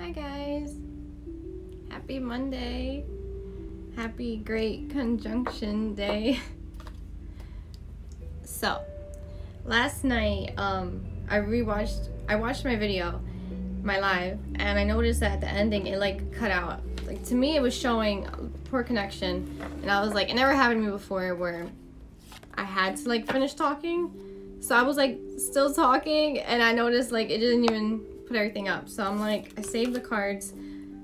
Hi guys, happy Monday, happy great conjunction day. So last night I watched my video, my live, and I noticed that at the ending it like cut out. Like to me it was showing poor connection, and I was like, it never happened to me before where I had to like finish talking, so I was like still talking and I noticed like it didn't even put everything up. So I'm like, I saved the cards.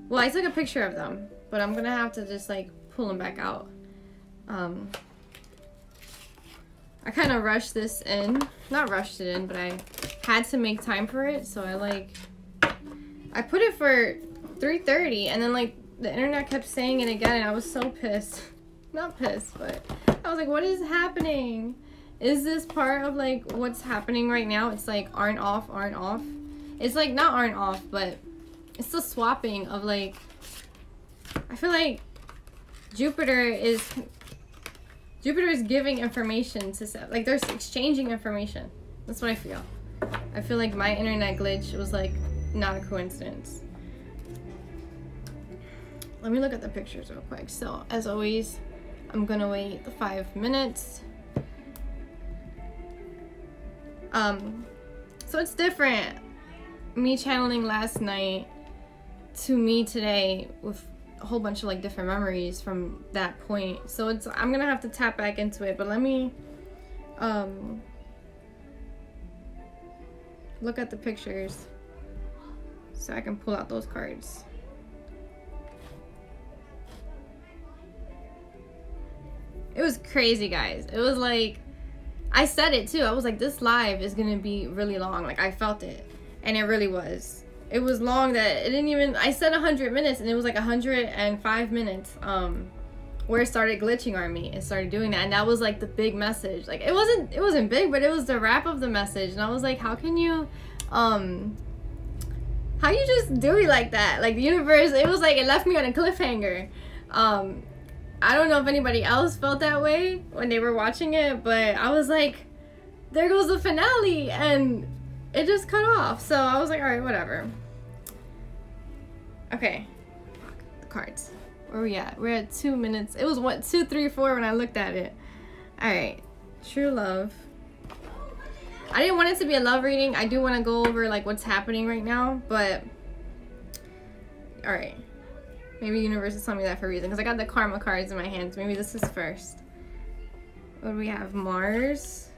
Well, I took a picture of them, but I'm gonna have to just like pull them back out. I kind of rushed this in, not rushed it in, but I had to make time for it. So I put it for 3:30, and then like the internet kept saying it again, and I was so pissed. Not pissed, but I was like, what is happening? Is this part of like what's happening right now? It's like aren't off. It's like not aren't off, but it's the swapping of like, I feel like Jupiter is giving information to stuff. Like they're exchanging information. That's what I feel. I feel like my internet glitch was like not a coincidence. Let me look at the pictures real quick. So as always, I'm gonna wait the 5 minutes. So it's different. Me channeling last night to me today with a whole bunch of like different memories from that point. So I'm gonna have to tap back into it, but let me look at the pictures so I can pull out those cards. It was crazy, guys. It was like, I said it too. I was like, this live is gonna be really long. Like I felt it, and it really was. It was long that it didn't even, I said 100 minutes and it was like 105 minutes where it started glitching on me. It started doing that, and that was like the big message. Like it wasn't big, but it was the wrap of the message. And I was like, how you just do it like that? Like the universe, it was like it left me on a cliffhanger. I don't know if anybody else felt that way when they were watching it, but I was like, there goes the finale, and it just cut off. So I was like, all right, whatever. Okay, the cards. Where are we at? We're at 2 minutes. It was what, 2, 3, 4 when I looked at it. All right, true love. I didn't want it to be a love reading. I do want to go over like what's happening right now, but all right. Maybe universe is telling me that for a reason, because I got the karma cards in my hands. Maybe this is first. What do we have? Mars.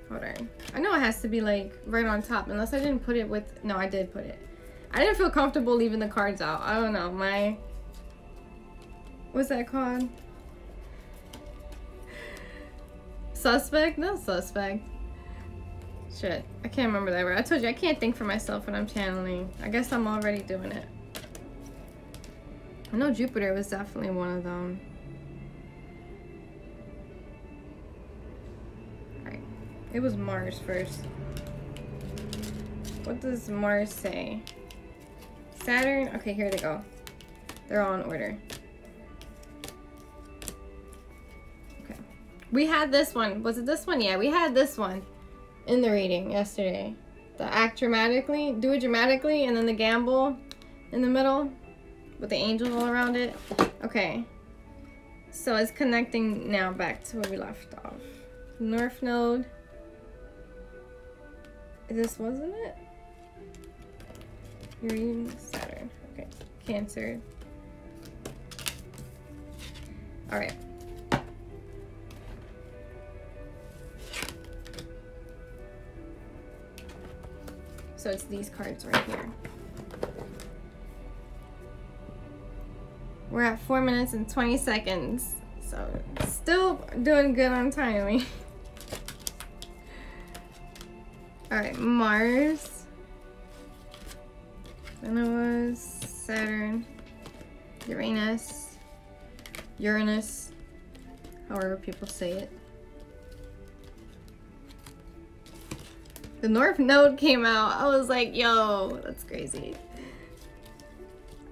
Hold on. I know it has to be like right on top, unless I didn't put it with, no, I did put it. I didn't feel comfortable leaving the cards out. I don't know. What's that called? Suspect? No, suspect. Shit. I can't remember that word. I told you I can't think for myself when I'm channeling. I guess I'm already doing it. I know Jupiter was definitely one of them. Alright. It was Mars first. What does Mars say? Saturn? Okay, here they go. They're all in order. Okay. We had this one. Was it this one? Yeah, we had this one in the reading yesterday. The act dramatically, do it dramatically, and then the gamble in the middle with the angels all around it. Okay, so it's connecting now back to where we left off. North Node. This wasn't it? Uranus, Saturn. Okay, Cancer. All right. So it's these cards right here. We're at 4 minutes and 20 seconds. So still doing good on timing. Alright, Mars. Then it was Saturn. Uranus. However people say it. The North Node came out. I was like, yo, that's crazy.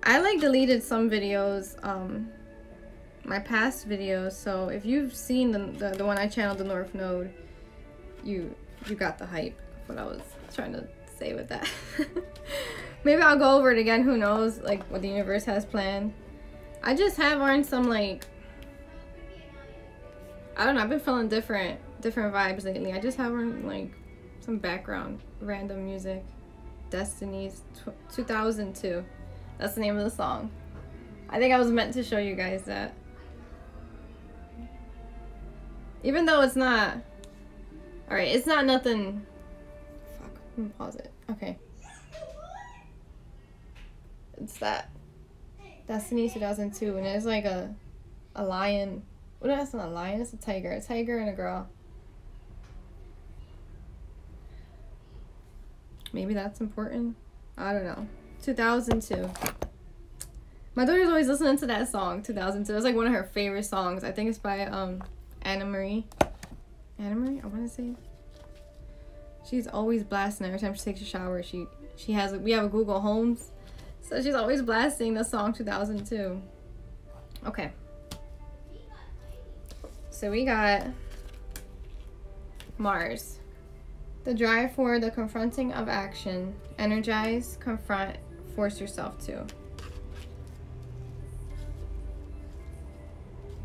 I like deleted some videos, my past videos, so if you've seen the one I channeled, the North Node, you got the hype of what I was trying to say with that. Maybe I'll go over it again. Who knows? Like what the universe has planned. I just have on some like, I don't know. I've been feeling different vibes lately. I just have on like some background random music. Destiny's 2002. That's the name of the song. I think I was meant to show you guys that. Even though it's not. Alright, it's not nothing. Fuck. Let me pause it. Okay. It's that. Destiny 2002. And there's like a lion. Well, that's not a lion. It's a tiger. A tiger and a girl. Maybe that's important. I don't know. 2002. My daughter's always listening to that song, 2002. It's like one of her favorite songs. I think it's by Anna Marie. Anna Marie? I want to say. She's always blasting every time she takes a shower. We have a Google Homes. So she's always blasting the song 2002. Okay. So we got Mars. The drive for the confronting of action. Energize, confront, force yourself to.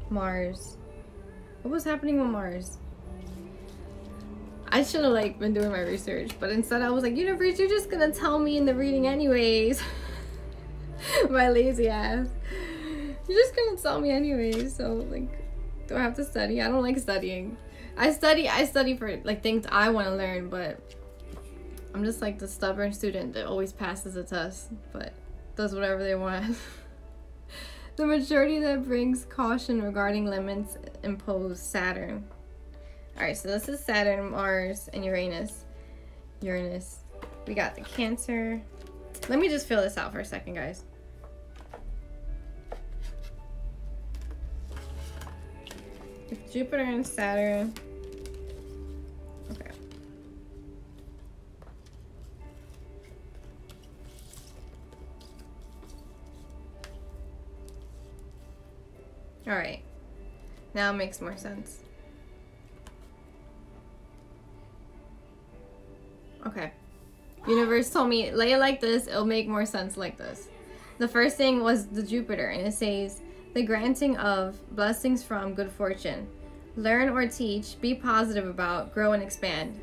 Mars. What was happening with Mars? I should have like been doing my research, but instead I was like, universe, you're just gonna tell me in the reading anyways. My lazy ass. You're just gonna tell me anyways, so like, do I have to study? I don't like studying. I study for like things I want to learn, but I'm just like the stubborn student that always passes a test but does whatever they want. The maturity that brings caution regarding limits imposed. Saturn. Alright, so this is Saturn, Mars, and Uranus. We got the Cancer. Let me just fill this out for a second, guys. It's Jupiter and Saturn. Okay. Alright. Now it makes more sense. Okay. Universe told me, lay it like this, it'll make more sense like this. The first thing was the Jupiter, and it says, the granting of blessings from good fortune. Learn or teach, be positive about, grow and expand.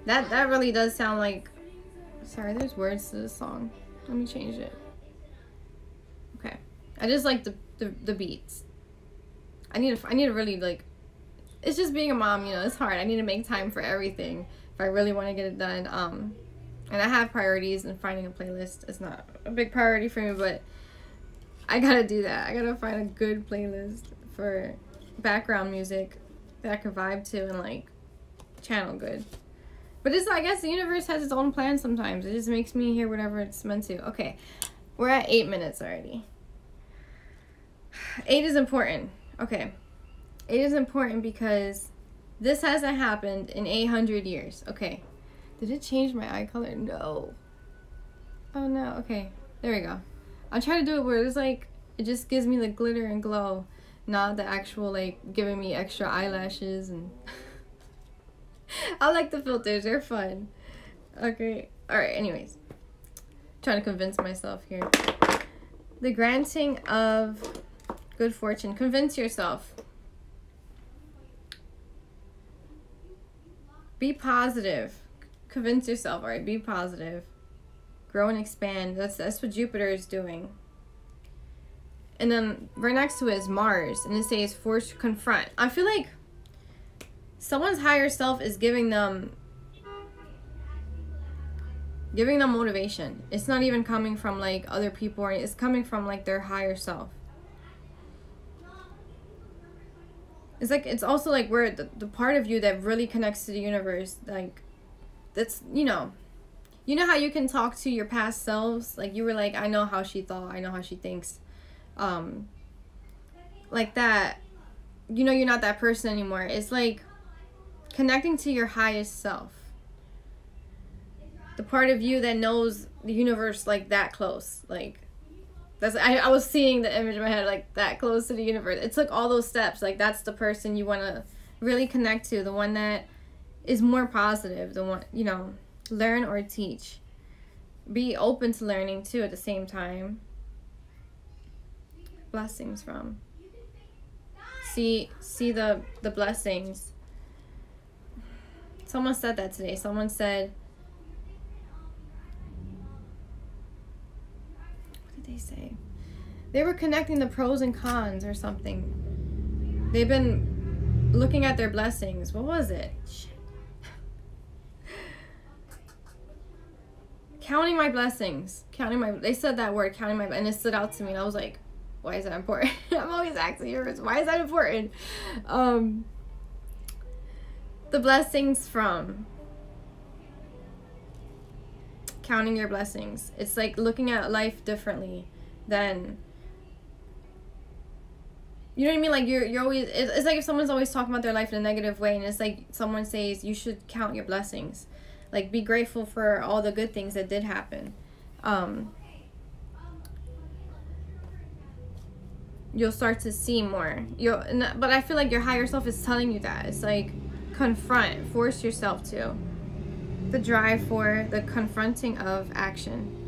That really does sound like, sorry, there's words to this song. Let me change it. Okay. I just like the beats. I need to really like, it's just being a mom, you know, it's hard. I need to make time for everything if I really want to get it done. And I have priorities, and finding a playlist is not a big priority for me, but I gotta do that. I gotta find a good playlist for background music that I can vibe to and like channel good. But it's, I guess the universe has its own plan sometimes. It just makes me hear whatever it's meant to. Okay, we're at 8 minutes already. 8 is important. Okay, 8 is important because this hasn't happened in 800 years. Okay. Did it change my eye color? No. Oh no, okay. There we go. I'm trying to do it where it's like, it just gives me the glitter and glow. Not the actual like giving me extra eyelashes and... I like the filters, they're fun. Okay, alright, anyways. Trying to convince myself here. The granting of good fortune. Convince yourself. Be positive. Convince yourself, alright? Be positive. Grow and expand. That's what Jupiter is doing. And then right next to it is Mars, and it says force confront. I feel like someone's higher self is giving them motivation. It's not even coming from like other people, or it's coming from like their higher self. It's like, it's also like where the part of you that really connects to the universe, like, that's, you know how you can talk to your past selves? Like, you were like, I know how she thought, I know how she thinks. Like that, you know, you're not that person anymore. It's like connecting to your highest self. The part of you that knows the universe like that close. Like, that's, I was seeing the image in my head, like that close to the universe. It took all those steps. Like, that's the person you want to really connect to. The one that is more positive. The one, you know, learn or teach. be open to learning too at the same time. Blessings from. See the blessings. Someone said that today. Someone said, what did they say? They were connecting the pros and cons or something. They've been looking at their blessings. What was it? Shit. Counting my blessings. They said that word, counting my, and it stood out to me. And I was like, why is that important? I'm always asking yours. Why is that important? The blessings from. Counting your blessings. It's like looking at life differently than, you know what I mean? Like you're always, it's like if someone's always talking about their life in a negative way, and it's like someone says you should count your blessings. Like be grateful for all the good things that did happen. You'll start to see more. But I feel like your higher self is telling you that. It's like confront, force yourself to. The drive for the confronting of action.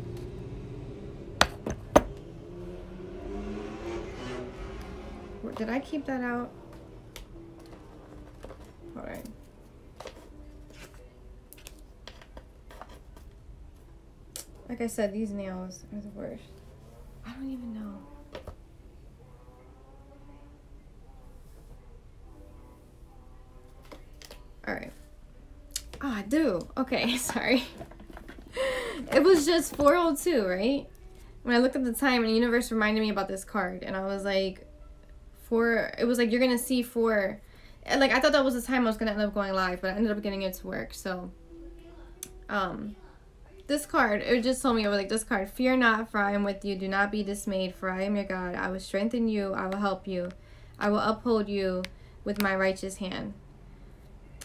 Did I keep that out? All right. Like I said, these nails are the worst. I don't even know. All right. Oh, I do. Okay, sorry. It was just 4:02, right? When I looked at the time, and the universe reminded me about this card, and I was like, it was like, you're gonna see 4. And like, I thought that was the time I was gonna end up going live, but I ended up getting it to work. So, this card, it just told me, it was like, this card, fear not, for I am with you. Do not be dismayed, for I am your God. I will strengthen you. I will help you. I will uphold you with my righteous hand.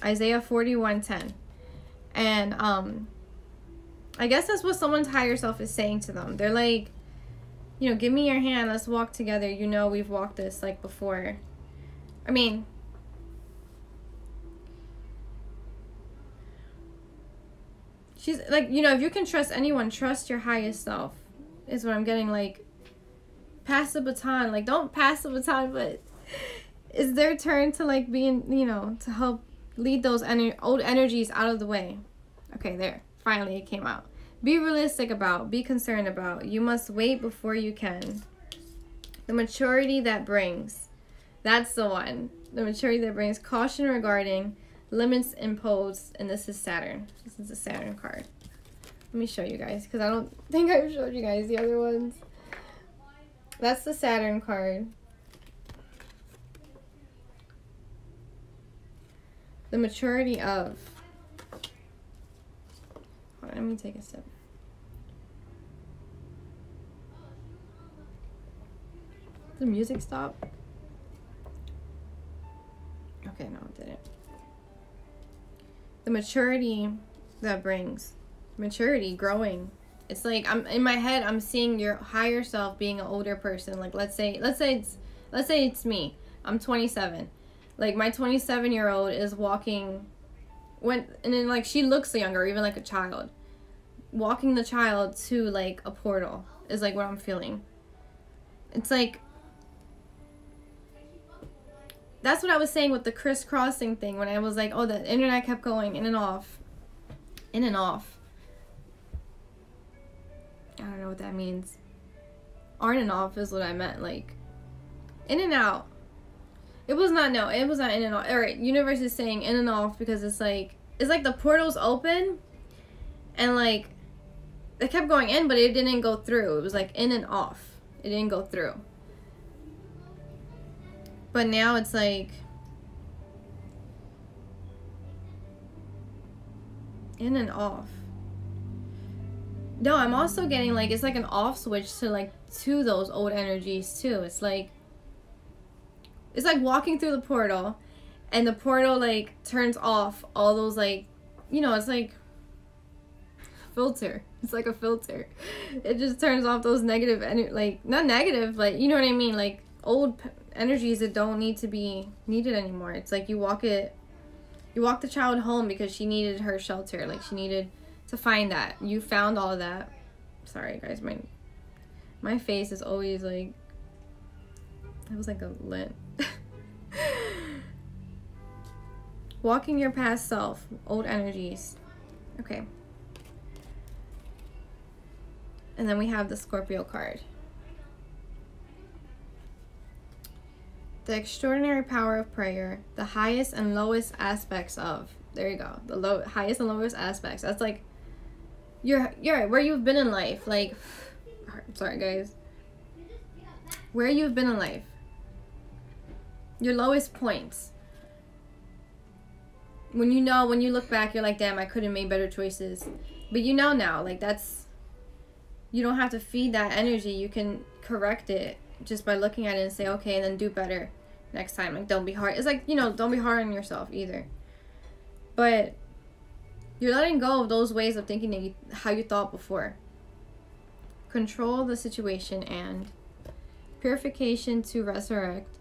Isaiah 41:10. And I guess that's what someone's higher self is saying to them. They're like, you know, give me your hand, let's walk together. You know, we've walked this like before. I mean, she's like, you know, if you can trust anyone, trust your highest self, is what I'm getting. Like, pass the baton. Like, don't pass the baton, but it's their turn to like be in, you know, to help lead those old energies out of the way. Okay, there. Finally, it came out. Be realistic about, be concerned about. You must wait before you can. The maturity that brings. That's the one. The maturity that brings caution regarding limits imposed. And this is Saturn. This is the Saturn card. Let me show you guys, because I don't think I've showed you guys the other ones. That's the Saturn card. The maturity of. Hold on, let me take a sip. Did the music stop? Okay, no, it didn't. The maturity that brings. Maturity, growing. It's like, I'm in my head, I'm seeing your higher self being an older person. Like, let's say it's me. I'm 27. Like, my 27-year-old is walking, and then, like, she looks younger, even like a child. Walking the child to, like, a portal is, like, what I'm feeling. It's like, that's what I was saying with the crisscrossing thing, when I was like, oh, the internet kept going in and off. In and off. I don't know what that means. On and off is what I meant, like, in and out. It was not in and out. Alright, universe is saying in and off, because it's like the portal's open, and like, it kept going in, but it didn't go through. It was like in and off. It didn't go through. But now it's like in and off. No, I'm also getting like, it's like an off switch to those old energies too. It's like walking through the portal, and the portal like turns off all those, like, you know, it's like filter. It's like a filter. It just turns off those negative like, not negative, but you know what I mean, like old energies that don't need to be needed anymore. It's like you walk the child home because she needed her shelter. Like, she needed to find that. You found all of that. Sorry guys, my face is always like, it was like a lint. Walking your past self, old energies. Okay. And then we have the Scorpio card. The extraordinary power of prayer, the highest and lowest aspects of. There you go. The highest and lowest aspects. That's like you're where you've been in life. Like, I'm sorry guys. Where you've been in life. Your lowest points. When you look back, you're like, damn, I could have made better choices. But you know now, like you don't have to feed that energy. You can correct it just by looking at it and say, okay, and then do better next time. Like, don't be hard. It's like, don't be hard on yourself either. But you're letting go of those ways of thinking that how you thought before. Control the situation and purification to resurrect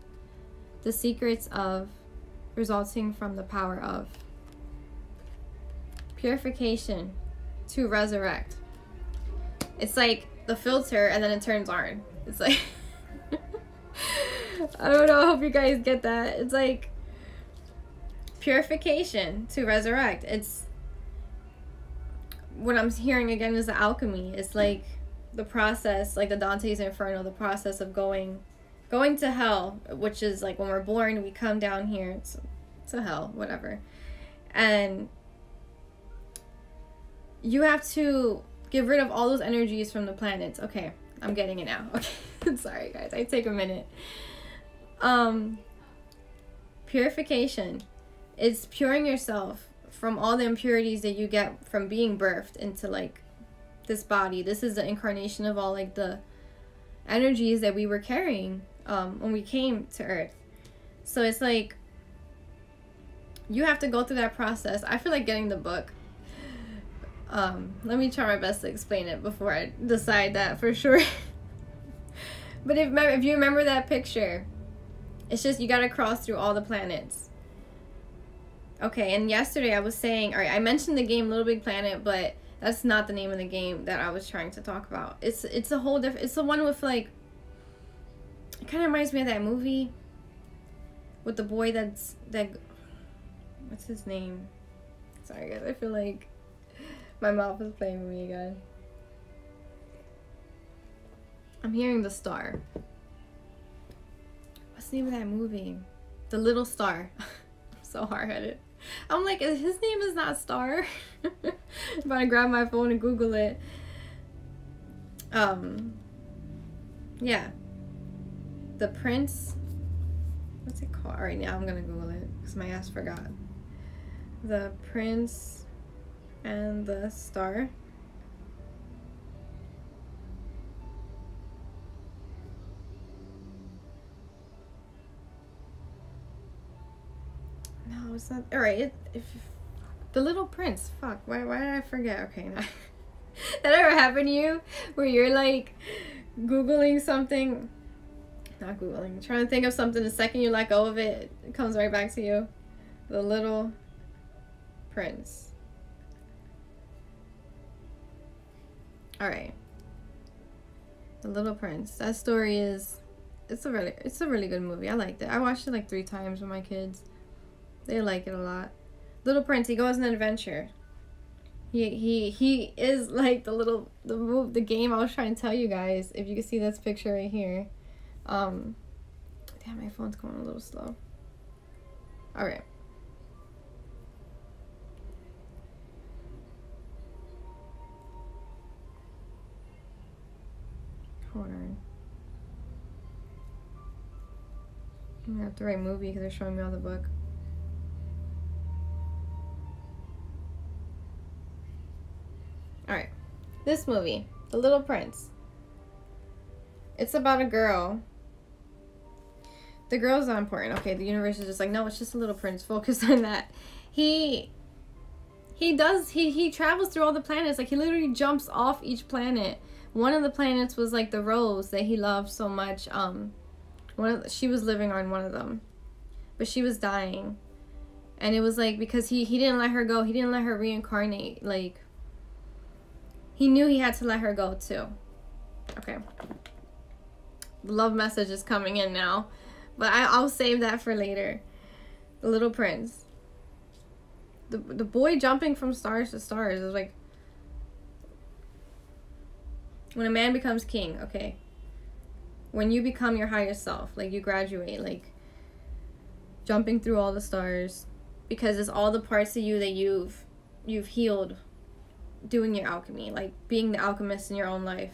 the secrets of resulting from the power of. Purification to resurrect. It's like the filter and then it turns on. It's like I don't know, I hope you guys get that. It's like purification to resurrect. It's what I'm hearing again is the alchemy. It's like the process, like the Dante's Inferno, the process of going to hell, which is like when we're born, we come down here. It's a hell, whatever. And you have to get rid of all those energies from the planets. Okay, I'm getting it now. Okay, sorry guys, I take a minute. Purification is puring yourself from all the impurities that you get from being birthed into like this body. This is the incarnation of all like the energies that we were carrying when we came to Earth. So it's like you have to go through that process. I feel like getting the book. Let me try my best to explain it before I decide that for sure. But if you remember that picture, it's just you gotta cross through all the planets. Okay, and yesterday I was saying, alright, I mentioned the game Little Big Planet, but that's not the name of the game that I was trying to talk about. It's a whole different, it's the one with like, it kind of reminds me of that movie with the boy what's his name? Sorry guys, I feel like my mouth is playing with me again. I'm hearing The Star. What's the name of that movie? The Little Star. I'm so hard-headed. I'm like, his name is not Star. I'm about to grab my phone and Google it. Yeah. The Prince. What's it called? Alright, now I'm gonna Google it because my ass forgot. The Prince and the Star. No, it's not. Alright, The Little Prince. Fuck, why did I forget? Okay, now. That ever happened to you? Where you're like Googling something, not Googling, trying to think of something, the second you let go of it, it comes right back to you. The Little Prince. Alright. The Little Prince. That story is, it's a really good movie. I liked it. I watched it like 3 times with my kids. They like it a lot. Little Prince, he goes on an adventure. He is like the game I was trying to tell you guys. If you can see this picture right here. Damn, my phone's going a little slow. Alright. Hold on. I'm gonna have the right movie because they're showing me all the book. Alright. This movie, The Little Prince. It's about a girl. The girl's not important. Okay, the universe is just like, no, it's just a little prince. Focus on that. He travels through all the planets. Like, he literally jumps off each planet. One of the planets was like the rose that he loved so much. She was living on one of them, but she was dying, and it was like because he didn't let her go. He didn't let her reincarnate. Like, he knew he had to let her go too. Okay. The love message is coming in now, but I'll save that for later. The Little Prince. The boy jumping from stars to stars is like, when a man becomes king, okay. When you become your higher self, like you graduate, like jumping through all the stars, because it's all the parts of you that you've healed doing your alchemy, like being the alchemist in your own life.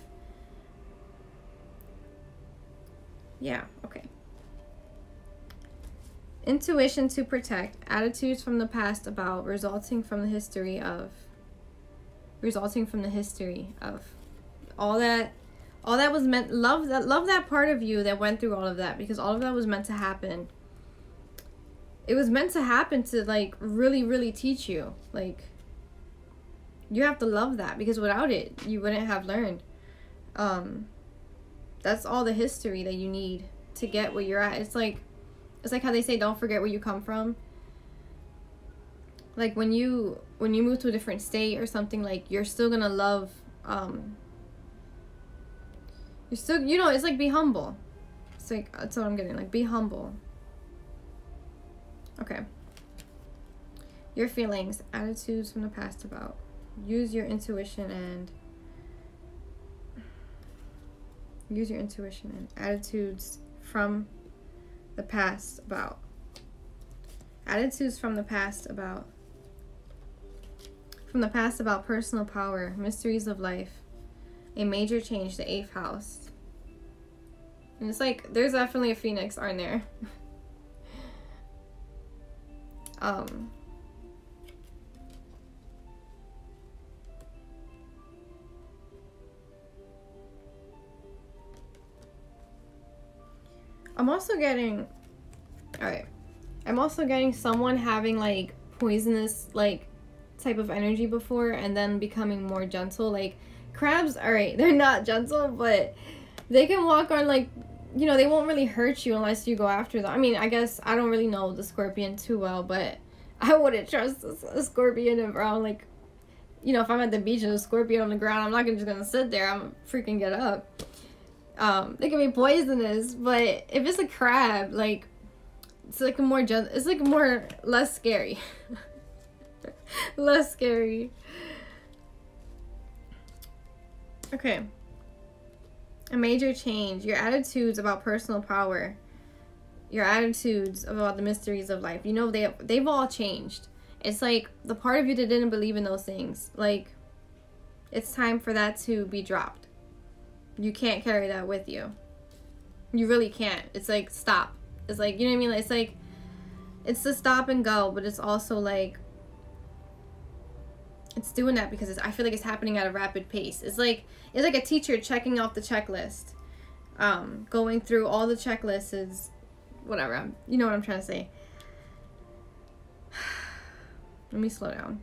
Yeah, okay. Intuition to protect, attitudes from the past about resulting from the history of all that was meant. Love that part of you that went through all of that, because all of that was meant to happen. It was meant to happen to like really, really teach you. Like, you have to love that, because without it you wouldn't have learned. That's all the history that you need to get where you're at. It's like how they say, don't forget where you come from. Like when you move to a different state or something, like you're still gonna love, you're still, you know, it's like, be humble. It's like, that's what I'm getting, like, be humble. Okay. Your feelings, attitudes from the past about. Use your intuition and attitudes from the past about. Attitudes from the past about. From the past about personal power, mysteries of life, a major change, the 8th house. And it's like, there's definitely a phoenix, aren't there? I'm also getting someone having like poisonous like type of energy before, and then becoming more gentle. Like crabs, alright, they're not gentle, but they can walk on, like, you know, they won't really hurt you unless you go after them. I mean, I guess I don't really know the scorpion too well, but I wouldn't trust a scorpion around. Like, you know, if I'm at the beach and a scorpion on the ground, I'm not just gonna sit there. I'm freaking get up. They can be poisonous, but if it's a crab, like, it's like a more gentle, it's like less scary. Less scary. Okay. A major change. Your attitudes about personal power. Your attitudes about the mysteries of life. You know, they've all changed. It's like the part of you that didn't believe in those things. Like, it's time for that to be dropped. You can't carry that with you. You really can't. It's like, stop. It's like, you know what I mean? It's like, it's the stop and go, but it's also like, it's doing that because I feel like it's happening at a rapid pace. It's like a teacher checking off the checklist. Going through all the checklists is whatever. You know what I'm trying to say. Let me slow down.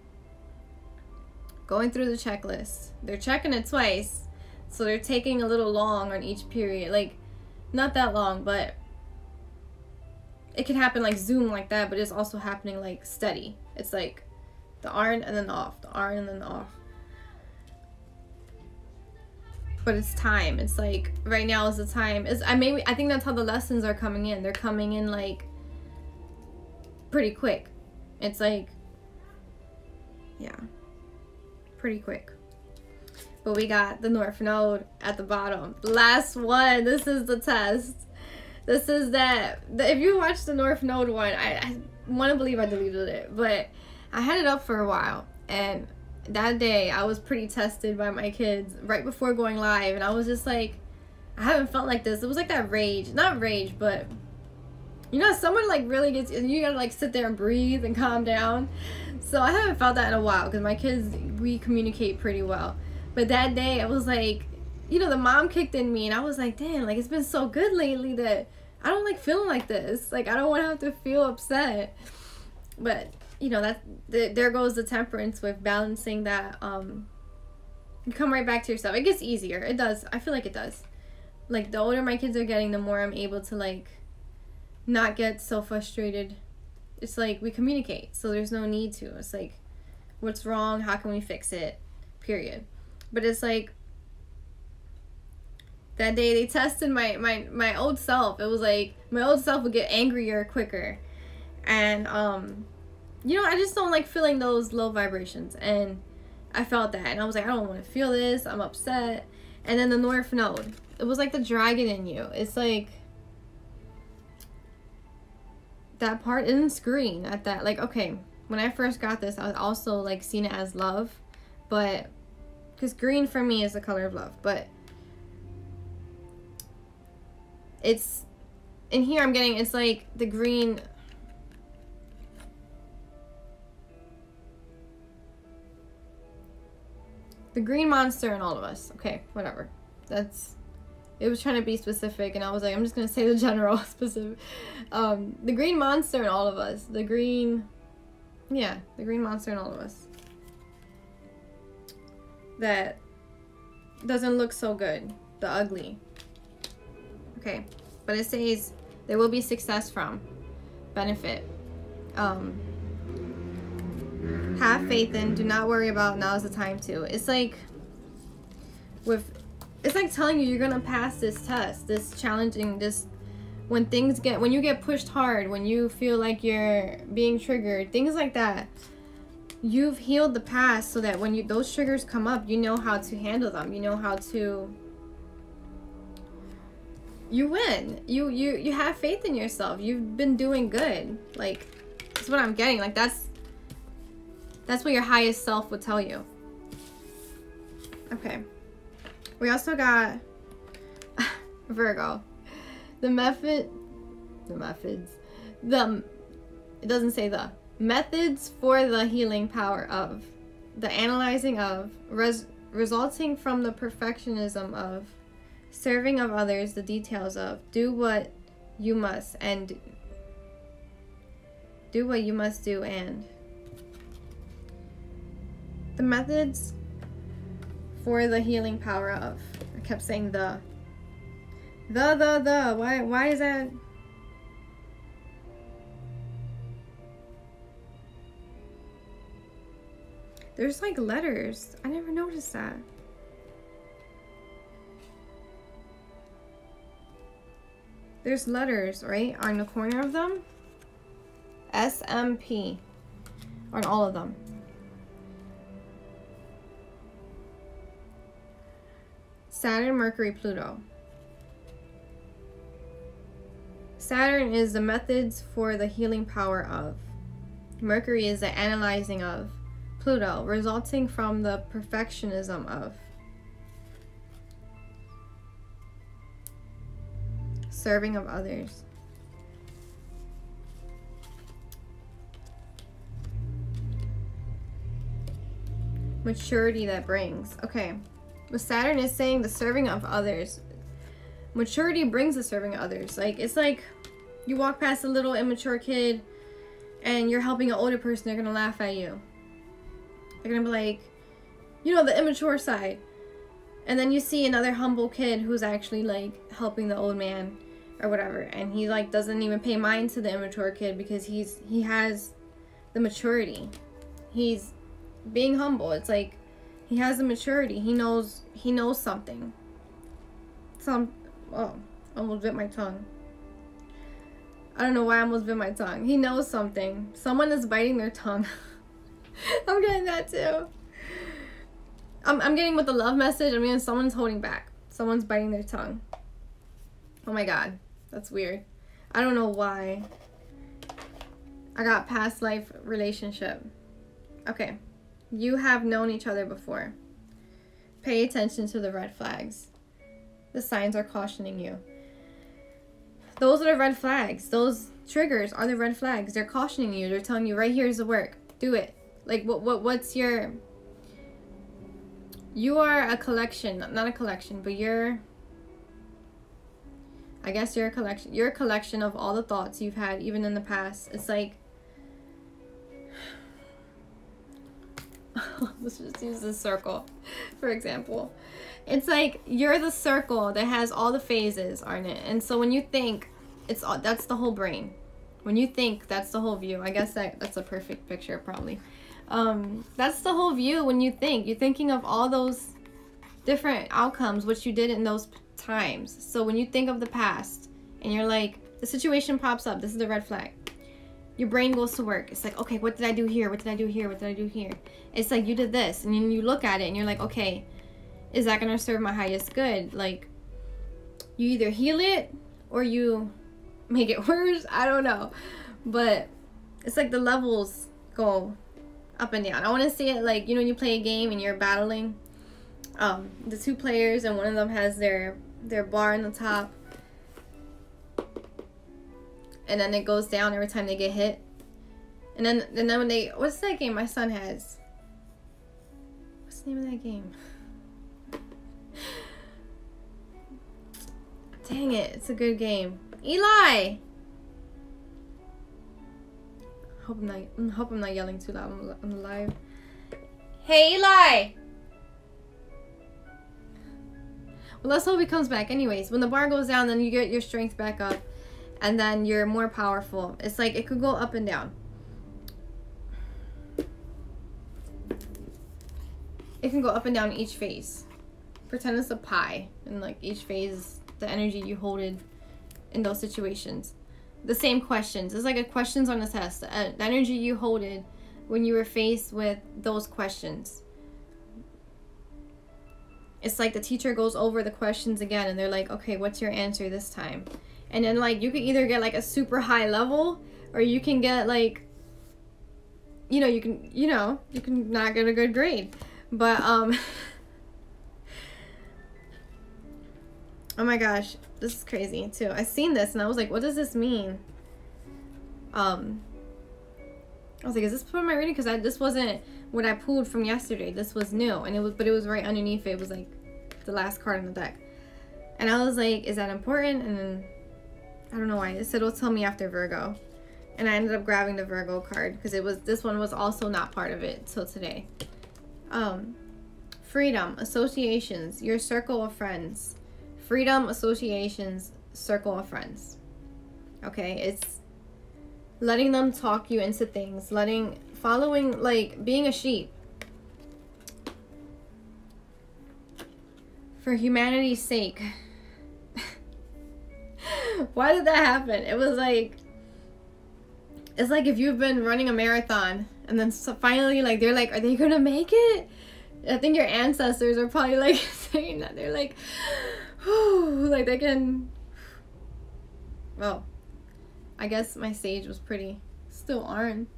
Going through the checklist. They're checking it twice. So they're taking a little long on each period. Like, not that long, but it can happen like zoom like that, but it's also happening like steady. It's like the on and then the off, the on and then the off. But it's time. It's like right now is the time. I think that's how the lessons are coming in. They're coming in like pretty quick. It's like, yeah, pretty quick. But we got the North Node at the bottom. Last one. This is the test. This is that. If you watch the North Node one, I want to believe I deleted it, but I had it up for a while, and that day I was pretty tested by my kids right before going live, and I was just like, I haven't felt like this. It was like that rage, not rage, but you know, someone like really gets, you gotta like sit there and breathe and calm down. So I haven't felt that in a while because my kids, we communicate pretty well. But that day I was like, you know, the mom kicked in me, and I was like, damn, like it's been so good lately that I don't like feeling like this. Like I don't want to have to feel upset. But you know, there goes the temperance with balancing that. You come right back to yourself. It gets easier. It does. I feel like it does. Like the older my kids are getting, the more I'm able to like not get so frustrated. It's like we communicate, so there's no need to. It's like, what's wrong? How can we fix it? Period. But it's like that day they tested my old self. It was like my old self would get angrier quicker. And you know, I just don't like feeling those low vibrations. And I felt that, and I was like, I don't want to feel this. I'm upset. And then the North Node, it was like the dragon in you. It's like that part isn't green at that. Like, okay, when I first got this, I was also like seeing it as love, but because green for me is the color of love. But it's in here, I'm getting, it's like the green. The green monster in all of us. Okay, whatever. It was trying to be specific, and I was like, I'm just gonna say the general specific. The green monster in all of us. The green monster in all of us. That doesn't look so good. The ugly. Okay, but it says there will be success from, benefit. Have faith in, do not worry about, now's the time to. It's like it's like telling you you're gonna pass this test, this challenging, this when you get pushed hard, when you feel like you're being triggered, things like that. You've healed the past so that when those triggers come up, you know how to handle them. You know how to, you win. You have faith in yourself. You've been doing good. Like, that's what I'm getting. Like, that's what your highest self would tell you. Okay. We also got Virgo. It doesn't say the methods for the healing power of, the analyzing of, resulting from the perfectionism of, serving of others, the details of, do what you must and do what you must do, and the methods for the healing power of. I kept saying the. Why is that? There's like letters. I never noticed that. There's letters, right? On the corner of them. SMP. On all of them. Saturn, Mercury, Pluto. Saturn is the methods for the healing power of. Mercury is the analyzing of. Pluto, resulting from the perfectionism of. Serving of others. Maturity that brings. Okay. But Saturn is saying the serving of others. Maturity brings the serving of others. Like, it's like you walk past a little immature kid and you're helping an older person, they're gonna laugh at you. They're gonna be like, you know, the immature side. And then you see another humble kid who's actually like helping the old man or whatever, and he like doesn't even pay mind to the immature kid because he has the maturity. He's being humble. It's like he has the maturity. He knows something. Oh, almost bit my tongue. I don't know why I almost bit my tongue. He knows something. Someone is biting their tongue. I'm getting that too. I'm getting with the love message. I mean, someone's holding back. Someone's biting their tongue. Oh my God. That's weird. I don't know why. I got past life relationship. Okay. You have known each other before. Pay attention to the red flags. The signs are cautioning you. Those are the red flags. Those triggers are the red flags. They're cautioning you. They're telling you right here's the work. Do it. Like what's your... You are a collection. Not a collection, but you're... I guess you're a collection. You're a collection of all the thoughts you've had even in the past. It's like... Let's just use this circle, for example. It's like you're the circle that has all the phases, aren't it? And so when you think, that's the whole brain. When you think, that's the whole view. I guess that's a perfect picture, probably. That's the whole view when you think. You're thinking of all those different outcomes, what you did in those times. So when you think of the past and you're like, the situation pops up, this is the red flag. Your brain goes to work. It's like, okay, what did I do here? What did I do here? What did I do here? It's like you did this, and then you look at it and you're like, okay, is that gonna serve my highest good? Like, you either heal it or you make it worse. I don't know, but it's like the levels go up and down. I want to see it like, you know, when you play a game and you're battling the two players, and one of them has their bar in the top, and then it goes down every time they get hit. And then when they, what's that game my son has? What's the name of that game? Dang it, it's a good game. Eli! Hope I'm not yelling too loud on the live. Hey, Eli! Well, let's hope he comes back. Anyways, when the bar goes down, then you get your strength back up, and then you're more powerful. It's like it could go up and down. It can go up and down each phase. Pretend it's a pie, and like each phase is the energy you hold in those situations. The same questions. It's like a questions on a test. The energy you hold in when you were faced with those questions. It's like the teacher goes over the questions again, and they're like, okay, what's your answer this time? And then like you could either get like a super high level, or you can get like, you can not get a good grade. But oh my gosh, this is crazy too. I seen this and I was like, what does this mean? I was like, is this part of my reading? Because this wasn't what I pulled from yesterday. This was new, and it was right underneath it. It was like the last card on the deck, and I was like, is that important? And then I don't know why it said it'll tell me after Virgo, and I ended up grabbing the Virgo card because this one was also not part of it till today. Freedom, associations, your circle of friends. Freedom, associations, circle of friends. Okay, it's letting them talk you into things, following, like being a sheep. For humanity's sake. Why did that happen? It was like, it's like if you've been running a marathon and then finally, like, they're like, are they gonna make it? I think your ancestors are probably like saying that. They're like, whew, like they can, well, I guess my sage was pretty, still orange.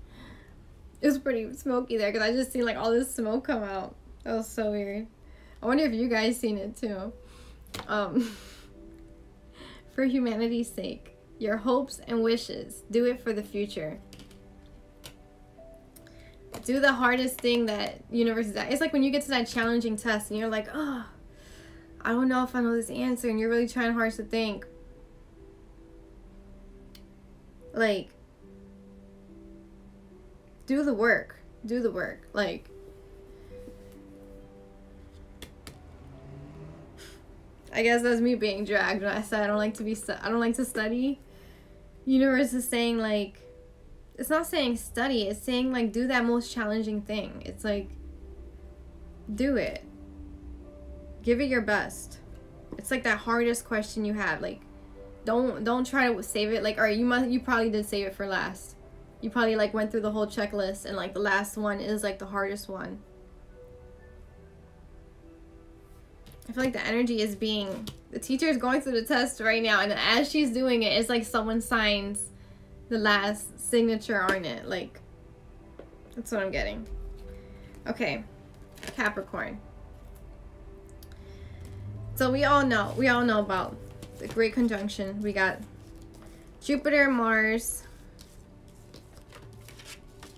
It was pretty smoky there because I just seen like all this smoke come out. That was so weird. I wonder if you guys seen it too. For humanity's sake, your hopes and wishes, do it for the future. Do the hardest thing that universe is at. It's like when you get to that challenging test and you're like, oh, I don't know if I know this answer, and you're really trying hard to think. Like, do the work. Do the work. Like, I guess that's me being dragged when I said I don't like to study. Universe is saying, like, it's not saying study, it's saying like do that most challenging thing. It's like, do it. Give it your best. It's like that hardest question you have. Like, don't try to save it. Like, all right, you probably did save it for last. You probably like went through the whole checklist, and like the last one is like the hardest one. I feel like the energy is the teacher is going through the test right now, and as she's doing it, it's like someone signs the last signature on it. Like, that's what I'm getting. Okay, Capricorn. So we all know about the Great Conjunction. We got Jupiter, Mars,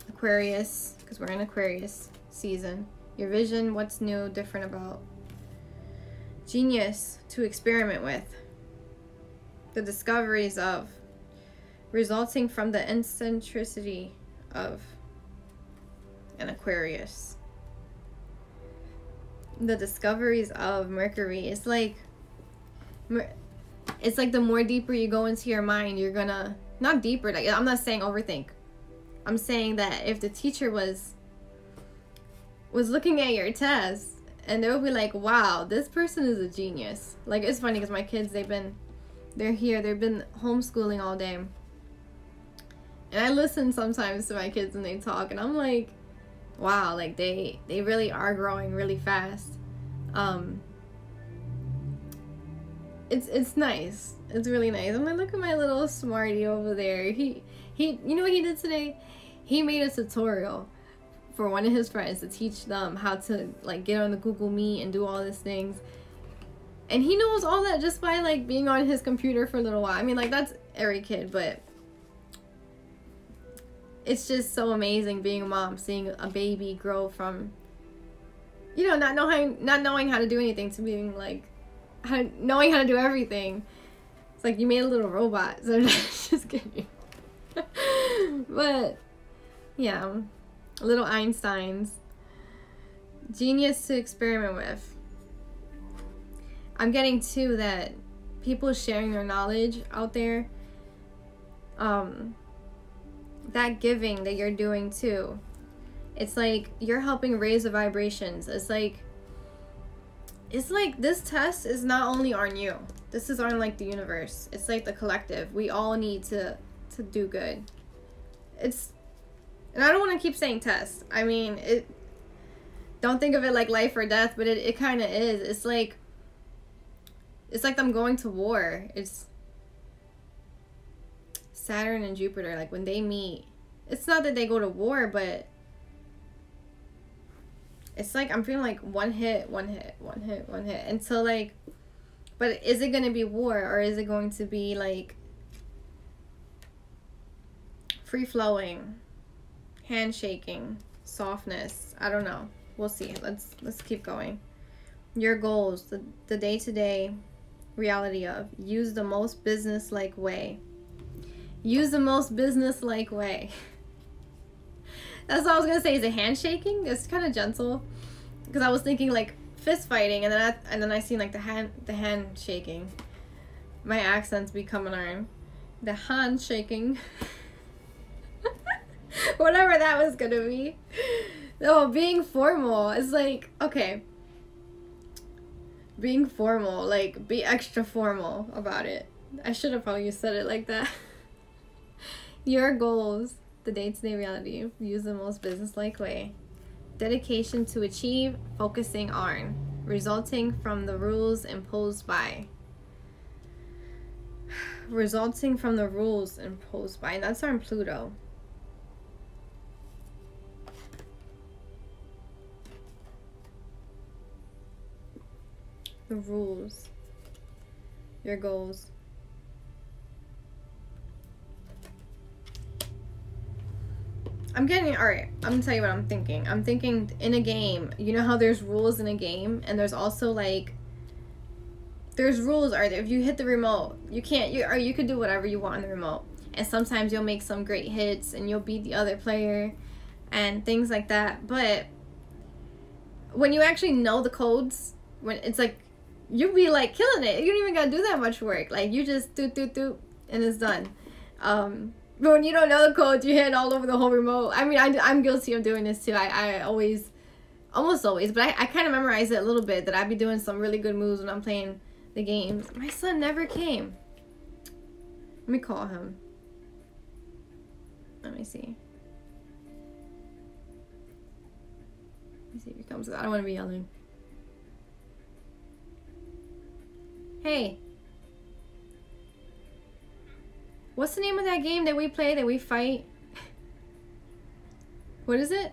Aquarius, because we're in Aquarius season. Your vision, what's new, different about. Genius, to experiment with. The discoveries of, resulting from the eccentricity of an Aquarius. The discoveries of Mercury. It's like the more deeper you go into your mind, you're gonna, not deeper, like, I'm not saying overthink. I'm saying that if the teacher was looking at your test and they'll be like, wow, this person is a genius. Like, it's funny because my kids, they've been homeschooling all day. And I listen sometimes to my kids when they talk, and I'm like, wow, like they really are growing really fast. It's nice. It's really nice. I'm like, look at my little smarty over there. He you know what he did today? He made a tutorial for one of his friends to teach them how to like get on the Google Meet and do all these things. And he knows all that just by like being on his computer for a little while. I mean, like, that's every kid, but it's just so amazing being a mom, seeing a baby grow from, you know, not knowing how to do anything to being like knowing how to do everything. It's like you made a little robot. So just kidding. But yeah, little Einsteins. Genius to experiment with. I'm getting too that people sharing their knowledge out there, that giving that you're doing too, it's like you're helping raise the vibrations. It's like this test is not only on you. This is on like the universe. It's like the collective. We all need to do good. And I don't want to keep saying test. I mean, don't think of it like life or death, but it kind of is. It's like them going to war. It's Saturn and Jupiter, like when they meet, it's not that they go to war, but it's like I'm feeling like one hit until like, but is it going to be war, or is it going to be like free flowing, handshaking, softness? I don't know. We'll see. Let's keep going. Your goals, the day-to-day reality of use the most business-like way. Use the most business-like way. That's what I was gonna say. Is it handshaking? It's kind of gentle, because I was thinking like fist fighting, and then I seen like the hand shaking. My accents be coming on. The hand shaking. Whatever that was gonna be. No, being formal. It's like, okay. Being formal, like be extra formal about it. I should have probably said it like that. Your goals, the day-to-day reality, use the most business-like way. Dedication to achieve, focusing on, resulting from the rules imposed by. Resulting from the rules imposed by, and that's on Pluto. The rules. Your goals. I'm getting, alright, I'm gonna tell you what I'm thinking. I'm thinking in a game, you know how there's rules in a game, and there's also like, there's rules, or if you hit the remote, you can't, or you could do whatever you want on the remote. And sometimes you'll make some great hits and you'll beat the other player and things like that. But when you actually know the codes, when it's like, you'll be like killing it. You don't even gotta do that much work. Like you just do and it's done. But when you don't know the codes, you hit all over the whole remote. I mean, I'm guilty of doing this too. I always, almost always, but I kind of memorize it a little bit, that I'd be doing some really good moves when I'm playing the games. My son never came. Let me call him. Let me see. Let me see if he comes. I don't want to be yelling. Hey. What's the name of that game that we play, that we fight? What is it?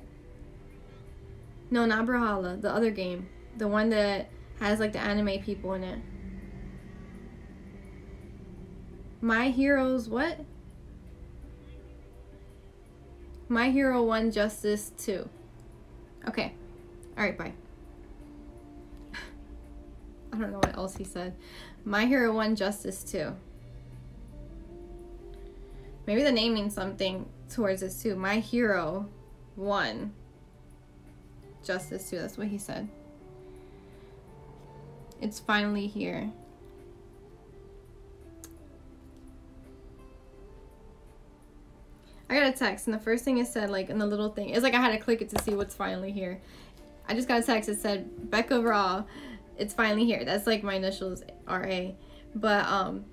No, not Brawlhalla. The other game. The one that has like the anime people in it. My Heroes what? My Hero 1 Justice 2. Okay. Alright, bye. I don't know what else he said. My Hero 1 Justice 2. Maybe the name means something towards this too. My Hero 1 Justice 2. That's what he said. It's finally here. I got a text, and the first thing it said, like in the little thing, it's like I had to click it to see what's finally here. I just got a text that said Becca Raw, it's finally here. That's like my initials, RA. But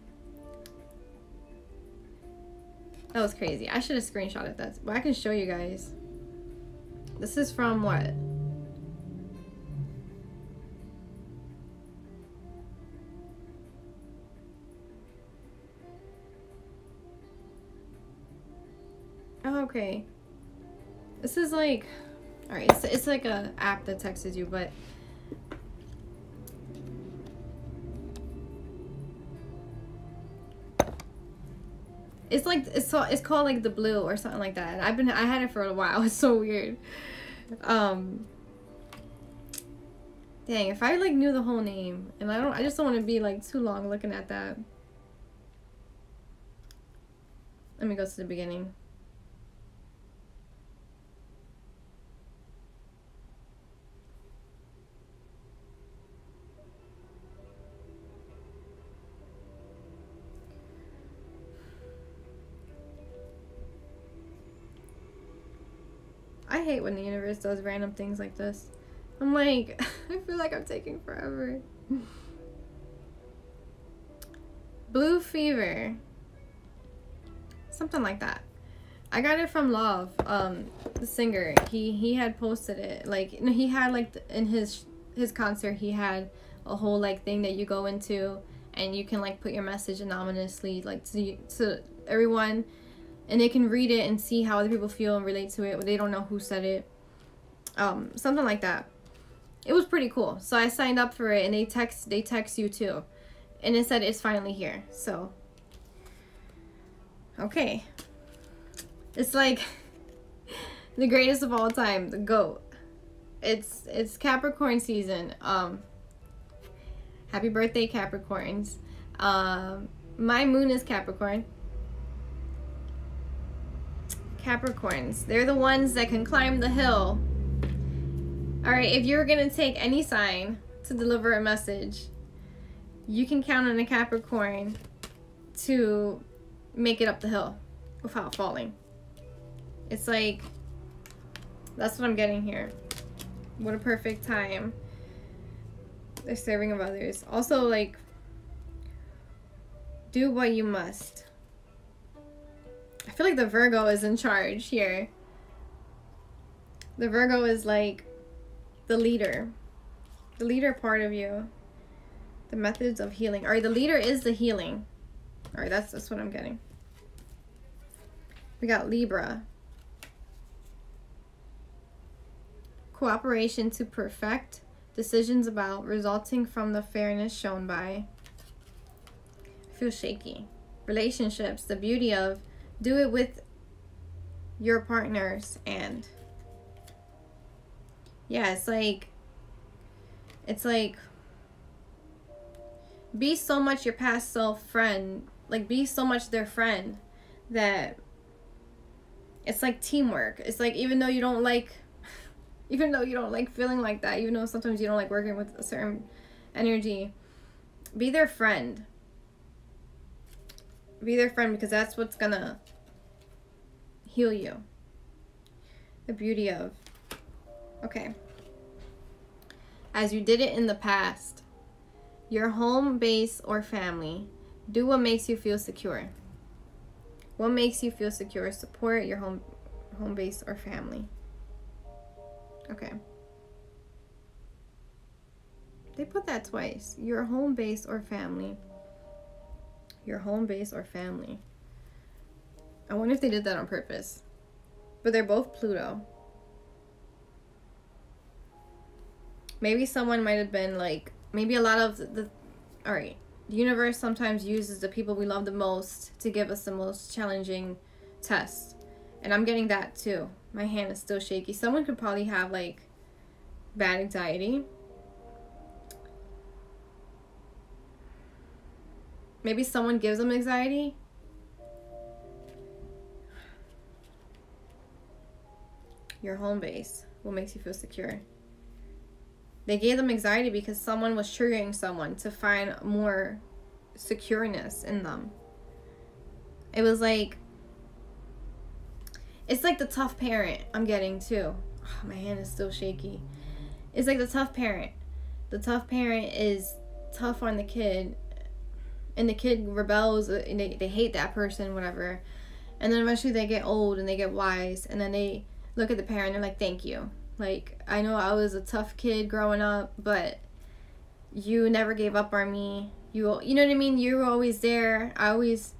that was crazy. I should have screenshotted that. But I can show you guys. This is from what? Oh, okay. This is like, all right, it's like a app that texts you, but it's like it's called like the Blue or something like that. And I had it for a while. It's so weird. Dang, if I like knew the whole name, and I just don't want to be like too long looking at that. Let me go to the beginning. I hate when the universe does random things like this. I'm like, I feel like I'm taking forever. Blue Fever. Something like that. I got it from Love, the singer. He had posted it. Like, you know, he had like in his concert, he had a whole like thing that you go into and you can like put your message anonymously like to everyone. And they can read it and see how other people feel and relate to it, but they don't know who said it. Something like that. It was pretty cool. So I signed up for it, and they text you too, and it said it's finally here. So okay, it's like the greatest of all time, the GOAT. It's Capricorn season. Happy birthday, Capricorns. My moon is Capricorn. Capricorns, they're the ones that can climb the hill. All right, if you're gonna take any sign to deliver a message, you can count on a Capricorn to make it up the hill without falling. It's like, that's what I'm getting here. What a perfect time. They're serving of others. Also, like, do what you must. I feel like the Virgo is in charge here. The Virgo is like the leader part of you. The methods of healing. All right, the leader is the healing. All right, that's what I'm getting. We got Libra. Cooperation to perfect decisions about, resulting from the fairness shown by. I feel shaky. Relationships, the beauty of, do it with your partners. And yeah, it's like be so much your past self friend, like be so much their friend that it's like teamwork. It's like even though you don't like feeling like that, even though sometimes you don't like working with a certain energy, be their friend. Be their friend, because that's what's gonna heal you. The beauty of, okay. As you did it in the past, your home base or family, do what makes you feel secure. What makes you feel secure? Support your home base or family. Okay. They put that twice. Your home base or family. Your home base or family. I wonder if they did that on purpose. But they're both Pluto. Maybe someone might have been like, maybe a lot of all right, the universe sometimes uses the people we love the most to give us the most challenging tests. And I'm getting that too. My hand is still shaky. Someone could probably have like bad anxiety. Maybe someone gives them anxiety. Your home base. What makes you feel secure? They gave them anxiety because someone was triggering someone to find more secureness in them. It was like, it's like the tough parent I'm getting too. Oh, my hand is still shaky. It's like the tough parent. The tough parent is tough on the kid, and the kid rebels, and they hate that person, whatever. And then eventually they get old and they get wise, and then they look at the parent and they're like, thank you. Like, I know I was a tough kid growing up, but you never gave up on me. You know what I mean? You were always there. I always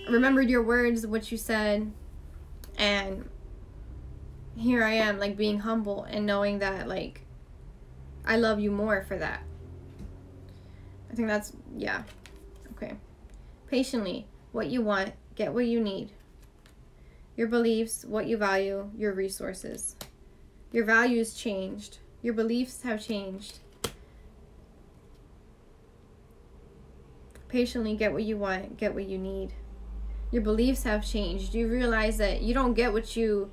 remembered your words, what you said, and here I am, like, being humble and knowing that, like, I love you more for that. I think that's, yeah. Okay. Patiently, what you want, get what you need. Your beliefs, what you value, your resources. Your values changed. Your beliefs have changed. Patiently, get what you want, get what you need. Your beliefs have changed. You realize that you don't get what you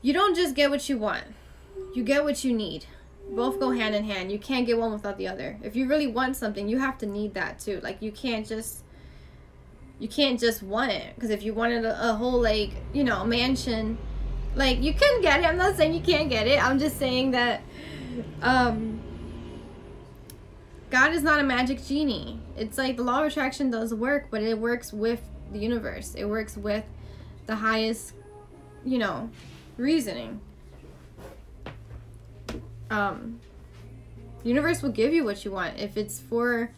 don't just get what you want. You get what you need. Both go hand in hand. You can't get one without the other. If you really want something, you have to need that too. Like, you can't just want it. Because if you wanted a whole, like, you know, mansion, like, you can get it. I'm not saying you can't get it. I'm just saying that God is not a magic genie. It's like the law of attraction does work, but it works with the universe. It works with the highest, you know, reasoning. Universe will give you what you want if it's for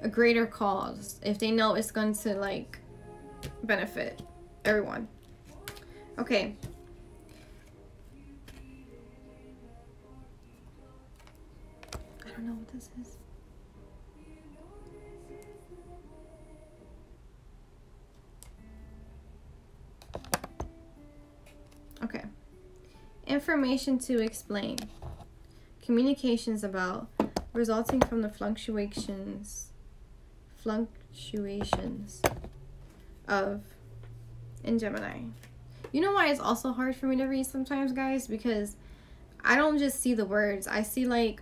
a greater cause, if they know it's going to, like, benefit everyone. Okay. I don't know what this is. Okay. Information to explain. Communications about resulting from the fluctuations of in Gemini. You know why it's also hard for me to read sometimes, guys? Because I don't just see the words. I see, like,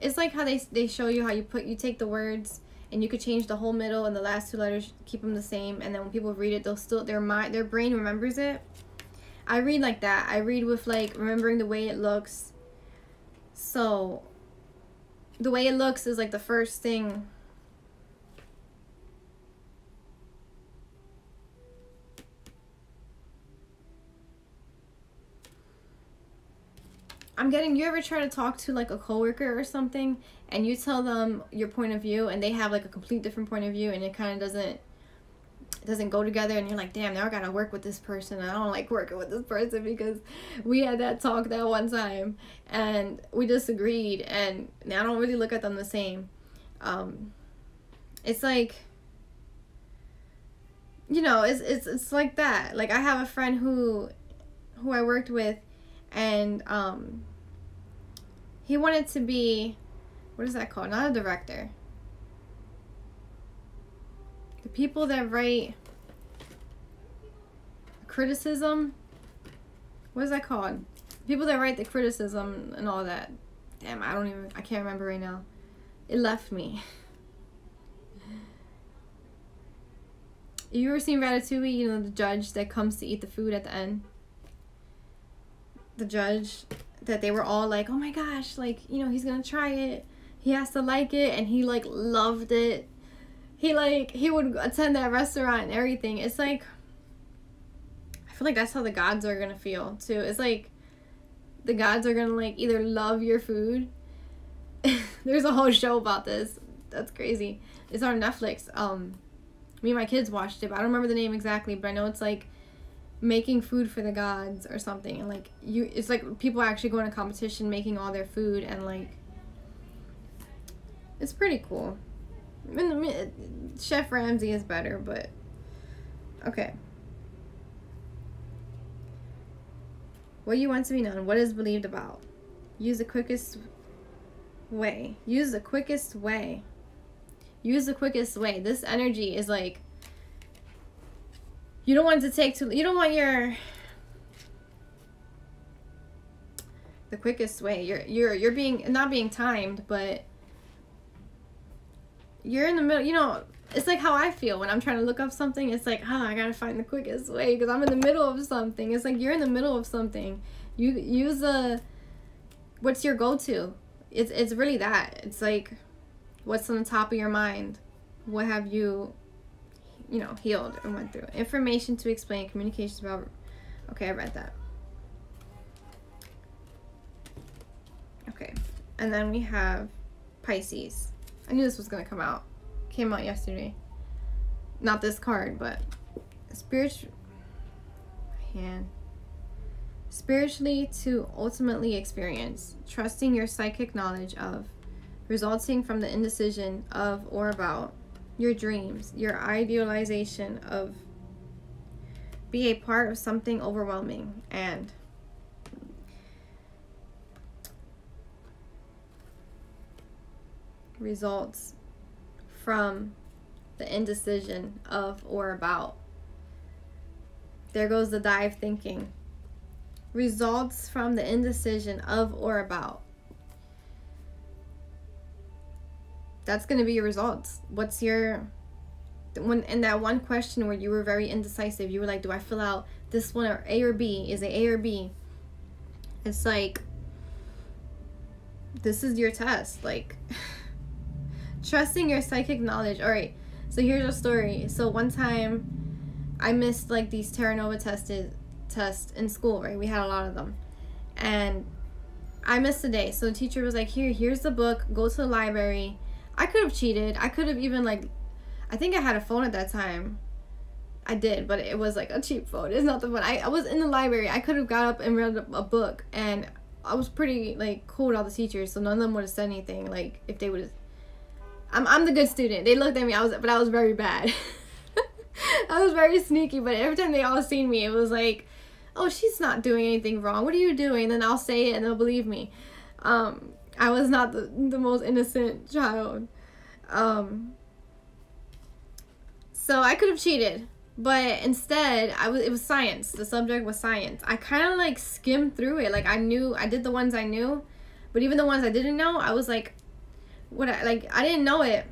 it's like how they show you how you take the words and you could change the whole middle and the last two letters, keep them the same, and then when people read it, they'll still their brain remembers it. I read like that. I read with, like, remembering the way it looks. So the way it looks is, like, the first thing. I'm getting, you ever try to talk to, like, a coworker or something, and you tell them your point of view, and they have, like, a complete different point of view, and it kind of doesn't go together, and you're like, damn, now I gotta work with this person. I don't like working with this person because we had that talk that one time and we disagreed, and now I don't really look at them the same. It's like, you know, it's like that. Like, I have a friend who I worked with, and he wanted to be, what is that called? Not a director. The people that write criticism, what is that called? People that write the criticism and all that. Damn, I can't remember right now. It left me. You ever seen Ratatouille? You know, the judge that comes to eat the food at the end? The judge that they were all like, oh my gosh, like, you know, he's gonna try it. He has to like it, and he, like, loved it. He would attend that restaurant and everything. It's like, I feel like that's how the gods are gonna feel too. It's like the gods are gonna, like, either love your food. There's a whole show about this. That's crazy. It's on Netflix. Me and my kids watched it, but I don't remember the name exactly, but I know it's like making food for the gods or something. And, like, it's like people actually go in a competition making all their food, and, like, it's pretty cool. Chef Ramsay is better, but okay. What you want to be known. What is believed about. Use the quickest way. Use the quickest way. Use the quickest way. This energy is like, you don't want it to take too, you don't want the quickest way. You're being, not being timed, but you're in the middle. You know, it's like how I feel when I'm trying to look up something. It's like, I gotta find the quickest way because I'm in the middle of something. It's like you're in the middle of something. You use what's your go-to? It's really that. It's like, what's on the top of your mind? What have you, you know, healed and went through? Information to explain, communications about. Okay, I read that. Okay, and then we have Pisces. I knew this was gonna come out. Came out yesterday. Not this card, but spiritually to ultimately experience, trusting your psychic knowledge of, resulting from the indecision of or about your dreams, your idealization of, be a part of something overwhelming, and results from the indecision of or about. There goes the dive thinking. Results from the indecision of or about. That's going to be your results. What's your, when in that one question where you were very indecisive, you were like, do I fill out this one or A or B? Is it A or B? It's like, this is your test. Like, trusting your psychic knowledge. All right, so here's a story. So one time I missed like these Terra Nova tests in school, right? We had a lot of them, and I missed a day. So the teacher was like, here's the book, go to the library. I could have cheated. I could have even, like, I think I had a phone at that time. I did, but it was like a cheap phone. It's not the one. I was in the library. I could have got up and read a book, and I was pretty like cool with all the teachers, so none of them would have said anything. Like, if they would have, I'm the good student. They looked at me. I was very bad. I was very sneaky, but every time they all seen me, it was like, oh, she's not doing anything wrong. What are you doing? And then I'll say it and they'll believe me. I was not the most innocent child. So I could have cheated, but instead it was science. The subject was science. I kind of like skimmed through it. Like, I did the ones I knew, but even the ones I didn't know, I was like, I didn't know it.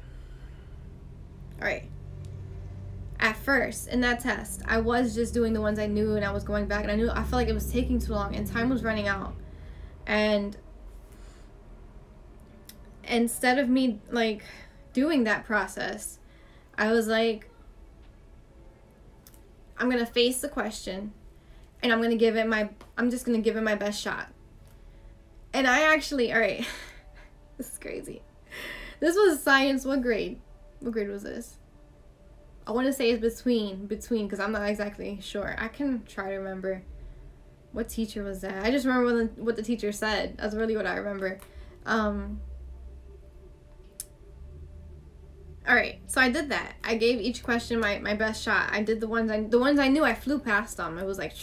All right. At first, in that test, I was just doing the ones I knew, and I was going back, and I felt like it was taking too long, and time was running out. And instead of me, like, doing that process, I was like, I'm going to face the question, and I'm just going to give it my best shot. And I actually, all right, this is crazy. This was science. What grade? What grade was this? I want to say it's between, because I'm not exactly sure. I can try to remember. What teacher was that? I just remember what the teacher said. That's really what I remember. Alright, so I did that. I gave each question my best shot. I did the ones I knew. I flew past them. It was like,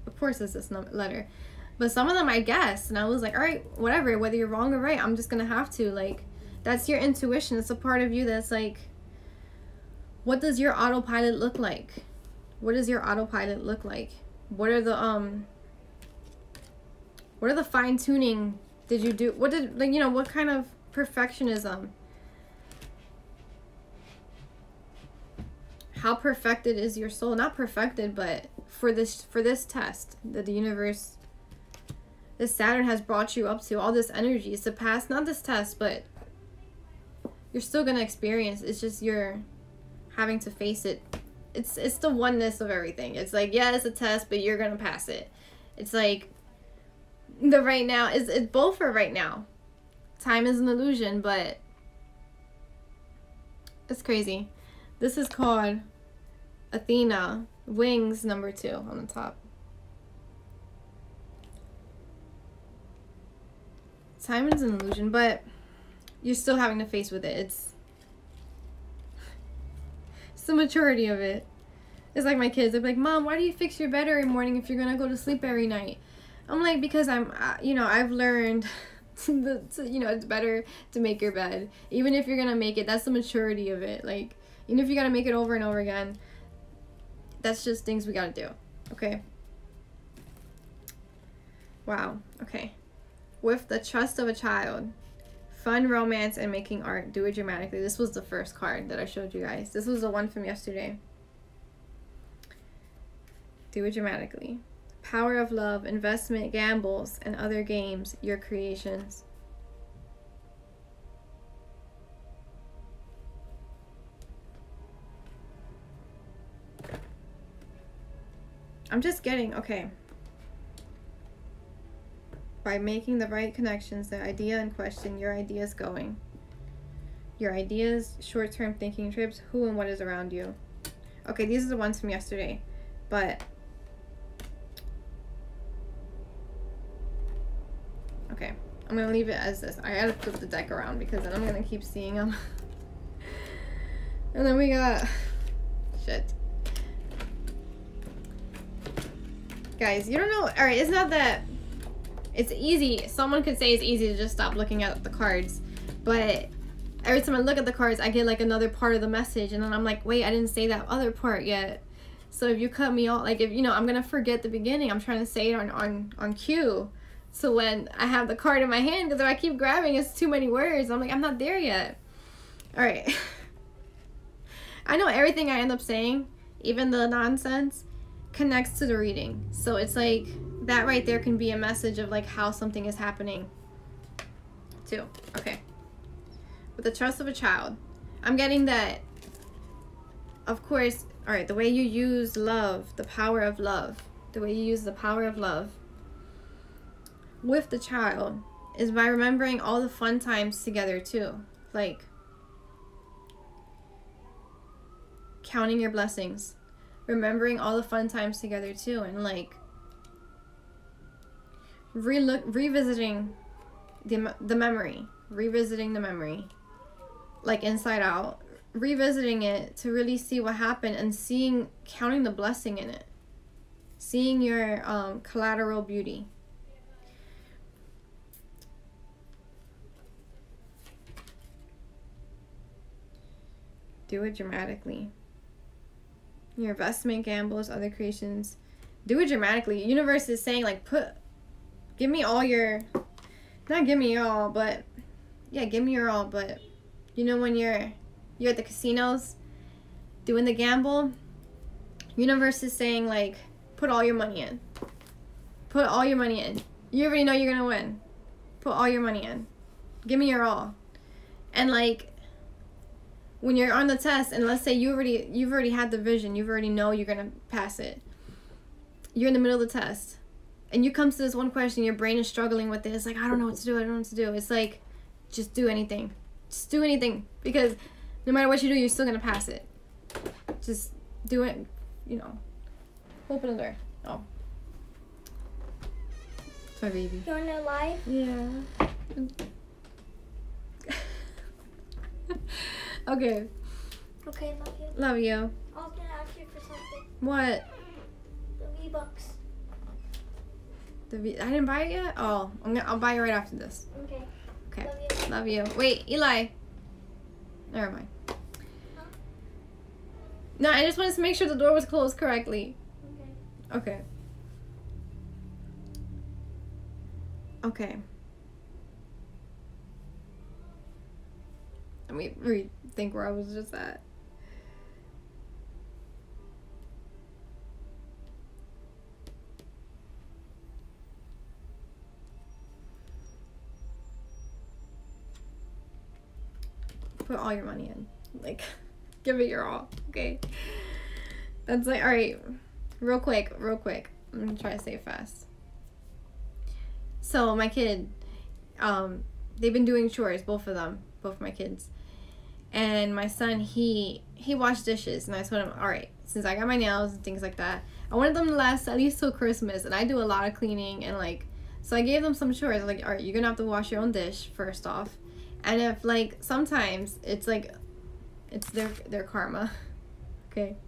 of course it's this letter. But some of them I guessed, and I was like, alright, whatever, whether you're wrong or right, I'm just gonna have to. Like, that's your intuition. It's a part of you that's like, what does your autopilot look like? What does your autopilot look like? What are the fine tuning did you do? What did, like, you know, what kind of perfectionism? How perfected is your soul? Not perfected, but for this test that the universe, this Saturn has brought you up to, all this energy is to pass, not this test, but you're still gonna experience. It's just you're having to face it. It's the oneness of everything. It's like, yeah, it's a test, but you're gonna pass it. It's like the right now is, it's both for right now. Time is an illusion, but it's crazy. This is called Athena, wings number 2 on the top. Time is an illusion, but you're still having to face with it. It's the maturity of it. It's like my kids. They're like, Mom, why do you fix your bed every morning if you're gonna go to sleep every night? I'm like, because I've learned it's better to make your bed. Even if you're gonna make it, that's the maturity of it. Like, even if you gotta make it over and over again, that's just things we gotta do. Okay. Wow. Okay. With the trust of a child. Fun, romance, and making art. Do it dramatically. This was the first card that I showed you guys. This was the one from yesterday. Do it dramatically. power of love, investment, gambles, and other games, your creations. I'm just getting, okay. By making the right connections, the idea in question, your ideas going. Your ideas, short-term thinking trips, who and what is around you. Okay, these are the ones from yesterday. But, okay. I'm going to leave it as this. I gotta flip the deck around because then I'm going to keep seeing them. And then we got, shit. Guys, you don't know, alright, it's not that, it's easy, someone could say it's easy to just stop looking at the cards, but every time I look at the cards, I get like another part of the message, and then I'm like, wait, I didn't say that other part yet. So if you cut me off, like if, you know, I'm gonna forget the beginning, I'm trying to say it on cue, so when I have the card in my hand, because if I keep grabbing, it's too many words, I'm like, I'm not there yet. Alright. I know everything I end up saying, even the nonsense, connects to the reading. So it's like that right there can be a message of like how something is happening too. Okay. With the trust of a child, I'm getting that, of course, all right, the way you use love, the power of love, the way you use the power of love with the child is by remembering all the fun times together too. Like counting your blessings, remembering all the fun times together too, and like revisiting the memory, revisiting the memory, like Inside Out, revisiting it to really see what happened and counting the blessing in it, seeing your collateral beauty. Do it dramatically. Your investment, gambles, other creations. Do it dramatically. Universe is saying like give me all your, not give me your all, but yeah, give me your all. But you know when you're at the casinos doing the gamble, universe is saying like put all your money in. Put all your money in. You already know you're gonna win. Put all your money in. Give me your all. And like when you're on the test, and let's say you've already had the vision, you already know you're gonna pass it. You're in the middle of the test, and you come to this one question, your brain is struggling with it. It's like, I don't know what to do. I don't know what to do. It's like, just do anything. Just do anything, because no matter what you do, you're still gonna pass it. Just do it. You know. Open the door. Oh. It's my baby. You wanna lie? Yeah. Okay. Okay, love you. Love you. I was gonna ask you for something. What? The V-Bucks. I didn't buy it yet? Oh, I'll buy it right after this. Okay. Okay. Love you. Love you. Wait, Eli. Never mind. Huh? No, I just wanted to make sure the door was closed correctly. Okay. Okay. Okay. Let me rethink where I was just at. Put all your money in. Like, give it your all. Okay. That's like, alright. Real quick. I'm gonna try to say it fast. So, my kid, they've been doing chores, both of my kids. And my son, he washed dishes, and I told him, alright, since I got my nails and things like that, I wanted them to last at least till Christmas, and I do a lot of cleaning, and like, so I gave them some chores, like, alright, you're gonna have to wash your own dish, first off, and if, like, sometimes, it's like, it's their karma, okay,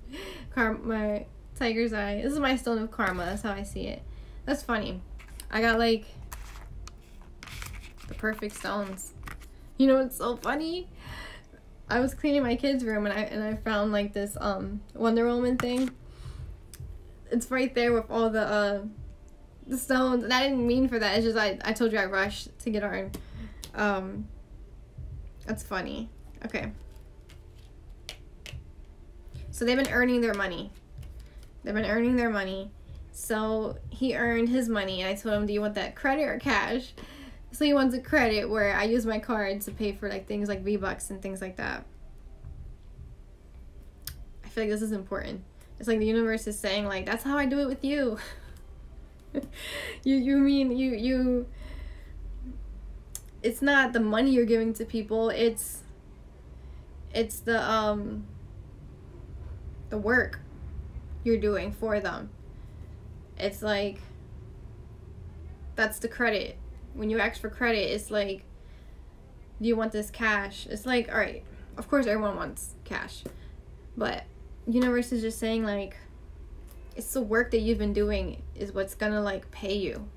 my tiger's eye, this is my stone of karma, that's how I see it. That's funny, I got, like, the perfect stones. You know what's so funny? I was cleaning my kids' room, and I found like this Wonder Woman thing. It's right there with all the stones, and I didn't mean for that. It's just I told you I rushed to get our that's funny. Okay. So they've been earning their money. So he earned his money, and I told him, do you want that credit or cash? So he wants a credit where I use my card to pay for like things like V-Bucks and things like that. I feel like this is important. It's like the universe is saying, like, that's how I do it with you. you it's not the money you're giving to people, it's the work you're doing for them. It's like, that's the credit. When you ask for credit, it's like, do you want this cash? It's like, all right, of course everyone wants cash, but universe is just saying, like, it's the work that you've been doing is what's gonna like pay you.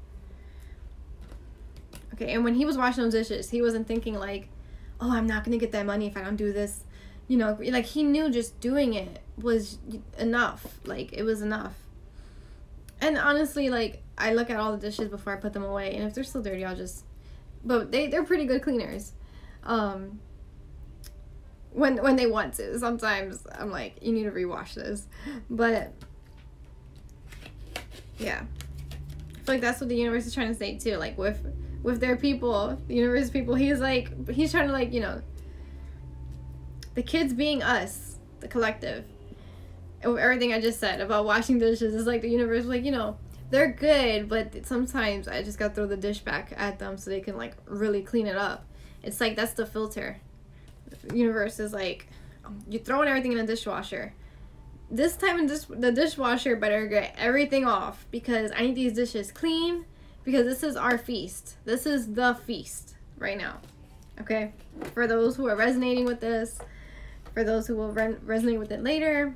Okay, and when he was washing those dishes, he wasn't thinking like, oh, I'm not gonna get that money if I don't do this. You know, like, he knew just doing it was enough. Like, it was enough. And honestly, like, I look at all the dishes before I put them away, and if they're still dirty, I'll just, but they're pretty good cleaners. When they want to. Sometimes I'm like, you need to rewash this. But yeah, I feel like that's what the universe is trying to say too. Like, with their people, the universe people, he's trying to, like, you know, the kids being us, the collective, and with everything I just said about washing dishes, is like the universe, like, you know, they're good, but sometimes I just gotta throw the dish back at them so they can like really clean it up. It's like, that's the filter. The universe is like, you're throwing everything in a dishwasher. This time the dishwasher better get everything off, because I need these dishes clean, because this is our feast. This is the feast right now. Okay? For those who are resonating with this, for those who will resonate with it later,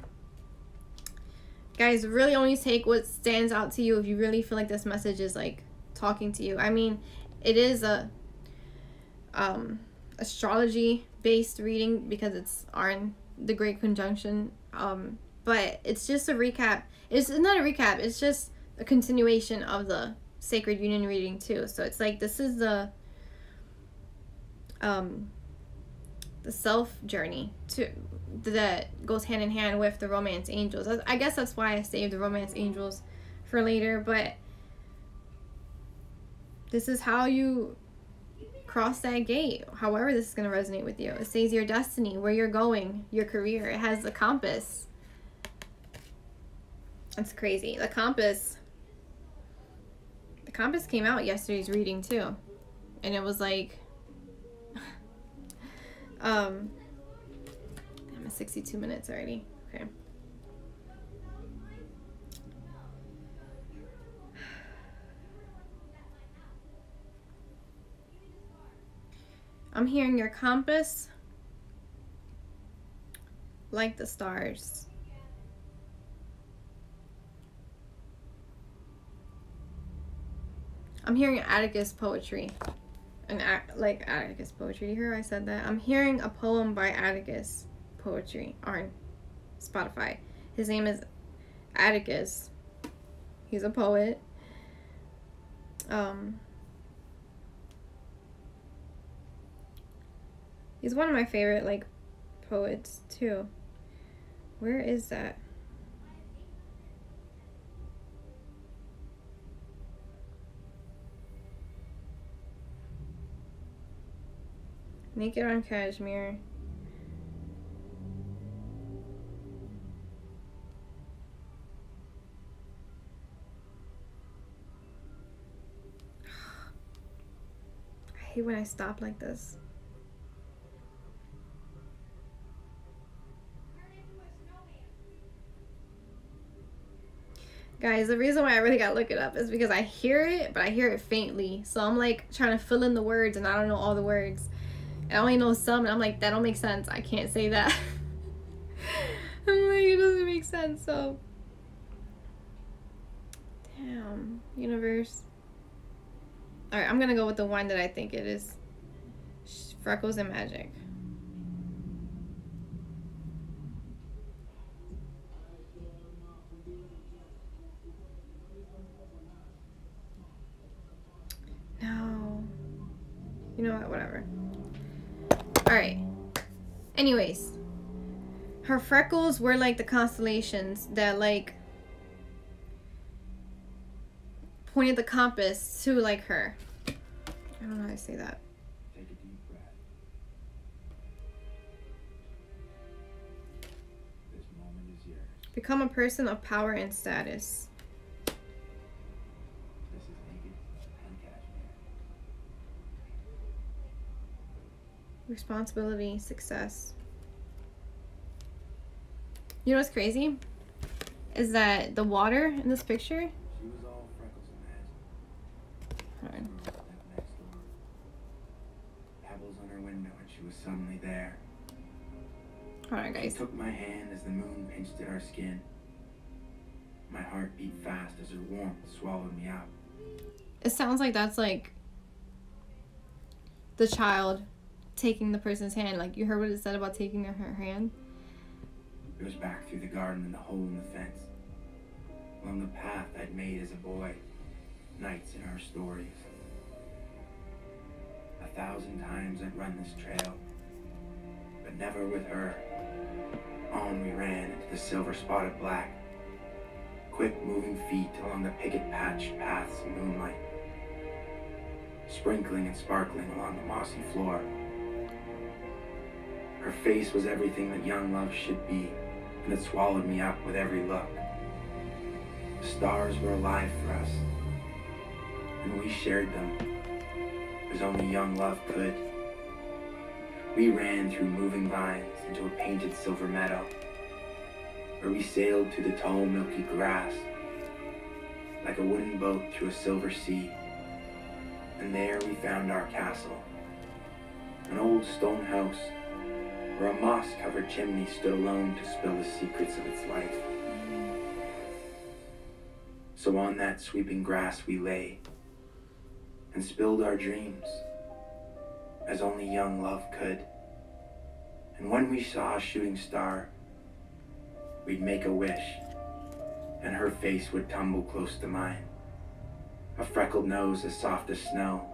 guys, really only take what stands out to you if you really feel like this message is like talking to you. I mean, it is a astrology based reading because it's on the Great Conjunction, but it's just a recap. It's not a recap, it's just a continuation of the Sacred Union reading too. So it's like, this is the self journey that goes hand in hand with the Romance Angels. I guess that's why I saved the Romance Angels for later, but this is how you cross that gate. However this is going to resonate with you. It says your destiny, where you're going, your career. It has the compass. That's crazy. The compass came out yesterday's reading too, and it was like, I'm at 62 minutes already. Okay. I'm hearing your compass like the stars. I'm hearing Atticus poetry. Like Atticus poetry. You hear I said that? I'm hearing a poem by Atticus poetry on Spotify. His name is Atticus. He's a poet. He's one of my favorite, like, poets too. Where is that? Naked on Cashmere. I hate when I stop like this. Guys, the reason why I really gotta look it up is because I hear it, but I hear it faintly. So I'm like trying to fill in the words, and I don't know all the words. And I only know some, and I'm like, that don't make sense. I can't say that. I'm like, it doesn't make sense, so. Damn, universe. Alright, I'm gonna go with the one that I think it is. Freckles and Magic. No. You know what? Whatever. Alright. Anyways. Her freckles were like the constellations that, like, pointed the compass to like her. I don't know how to say that. Take a deep breath. This moment is yours. Become a person of power and status. This is naked and cashmere. Responsibility, success. You know what's crazy? Is that the water in this picture? She was all freckles and magic. Hold on. Next door. Pebbles on her window, and she was suddenly there. Hold on, She guys. took my hand as the moon pinched at our skin. My heart beat fast as her warmth swallowed me up. It sounds like that's like the child taking the person's hand. Like, you heard what it said about taking her hand? It was back through the garden and the hole in the fence. Along the path I'd made as a boy. Nights in our stories. 1,000 times I'd run this trail. But never with her. On we ran into the silver-spotted black. Quick moving feet along the picket-patched paths in moonlight. Sprinkling and sparkling along the mossy floor. Her face was everything that young love should be, and it swallowed me up with every look. The stars were alive for us, and we shared them, as only young love could. We ran through moving vines into a painted silver meadow, where we sailed through the tall milky grass, like a wooden boat through a silver sea. And there we found our castle, an old stone house, where a moss-covered chimney stood alone to spill the secrets of its life. So on that sweeping grass we lay, and spilled our dreams, as only young love could. And when we saw a shooting star, we'd make a wish, and her face would tumble close to mine, a freckled nose as soft as snow.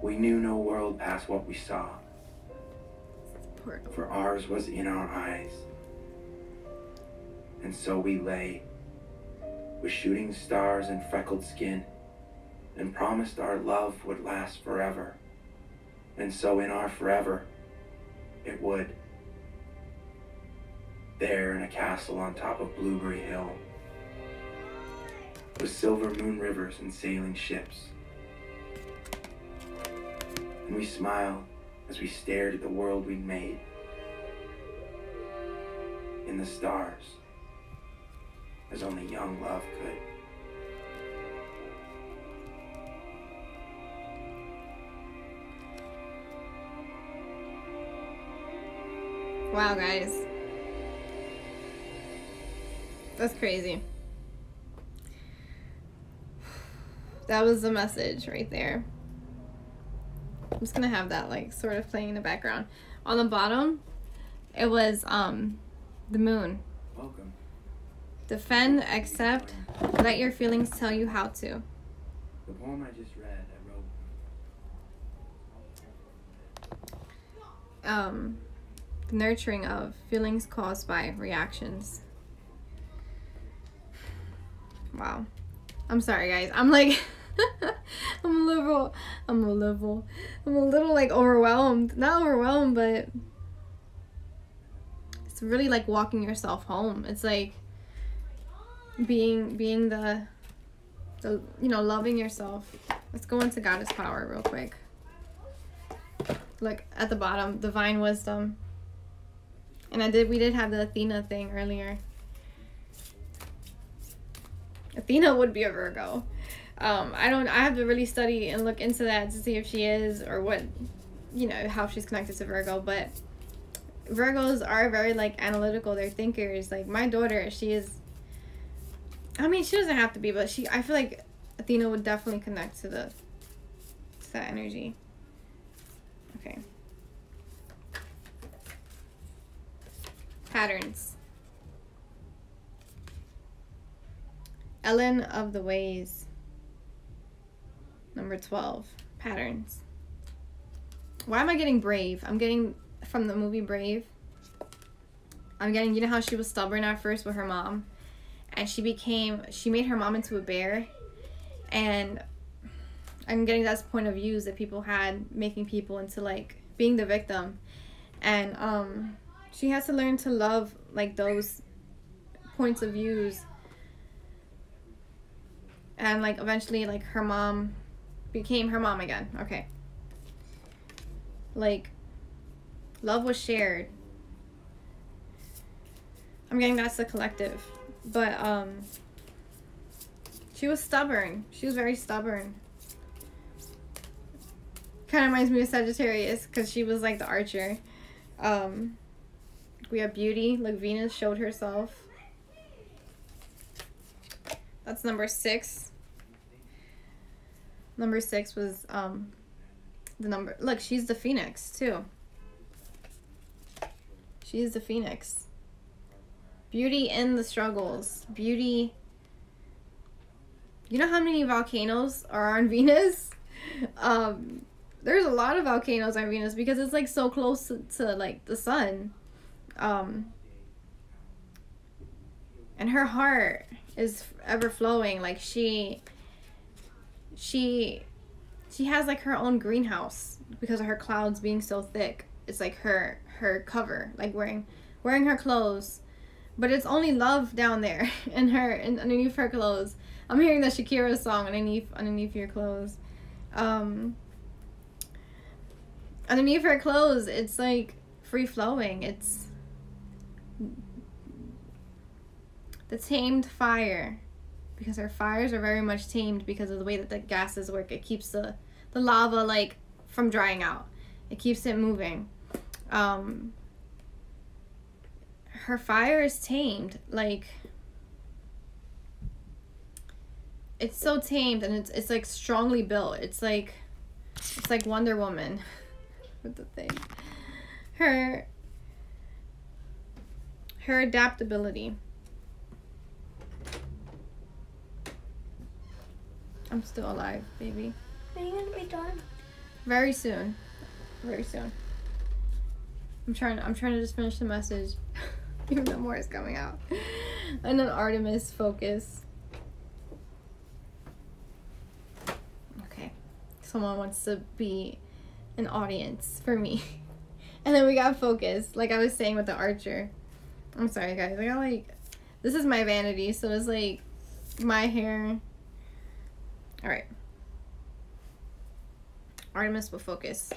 We knew no world past what we saw, for ours was in our eyes. And so we lay, with shooting stars and freckled skin, and promised our love would last forever. And so in our forever, it would. There in a castle on top of Blueberry Hill, with silver moon rivers and sailing ships. And we smiled as we stared at the world we'd made in the stars, as only young love could. Wow, guys. That's crazy. That was the message right there. I'm just gonna have that like sort of playing in the background. On the bottom, it was the moon. Welcome. Defend, accept, let your feelings tell you how to. The poem I just read, I wrote. The nurturing of feelings caused by reactions. Wow. I'm sorry, guys. I'm like, I'm a little like overwhelmed. Not overwhelmed, but it's really like walking yourself home. It's like being the you know, loving yourself. Let's go into Goddess Power real quick. Look at the bottom, Divine Wisdom. And we did have the Athena thing earlier. Athena would be a Virgo. I have to really study and look into that to see if she is, or what, you know, how she's connected to Virgo. But Virgos are very like analytical. They're thinkers. Like my daughter, she is, I mean, she doesn't have to be, but I feel like Athena would definitely connect to that energy. Okay. Patterns. Ellen of the Ways. Number 12. Patterns. Why am I getting Brave? I'm getting from the movie Brave. I'm getting, you know how she was stubborn at first with her mom, and she made her mom into a bear, And I'm getting that point of views that people had, making people into like being the victim. And she has to learn to love like those points of views. And like eventually like her mom became her mom again. Okay. Like love was shared. I'm getting that's the collective. But she was stubborn. She was very stubborn. Kind of reminds me of Sagittarius because she was like the archer. We have beauty. Like Venus showed herself. That's number 6. Number 6 was the number. Look, she's the Phoenix too. She's the Phoenix. Beauty in the struggles. Beauty. You know how many volcanoes are on Venus? There's a lot of volcanoes on Venus because it's like so close to like the sun. And her heart is ever flowing. Like she has like her own greenhouse because of her clouds being so thick. It's like her cover, like wearing her clothes, but it's only love down there in her and underneath her clothes. I'm hearing the Shakira song underneath your clothes. Underneath her clothes, it's like free flowing. It's the tamed fire, because her fires are very much tamed because of the way that the gases work. It keeps the lava like from drying out. It keeps it moving. Her fire is tamed. Like it's so tamed, and it's like strongly built. It's like Wonder Woman with the thing. Her adaptability. I'm still alive, baby. Are you gonna be done? Very soon. Very soon. I'm trying to just finish the message. Even though more is coming out. And then Artemis focus. Okay. Someone wants to be an audience for me. And then we got focus, like I was saying with the archer. I'm sorry guys, I got like, this is my vanity, so it's like my hair. Alright. Artemis will focus.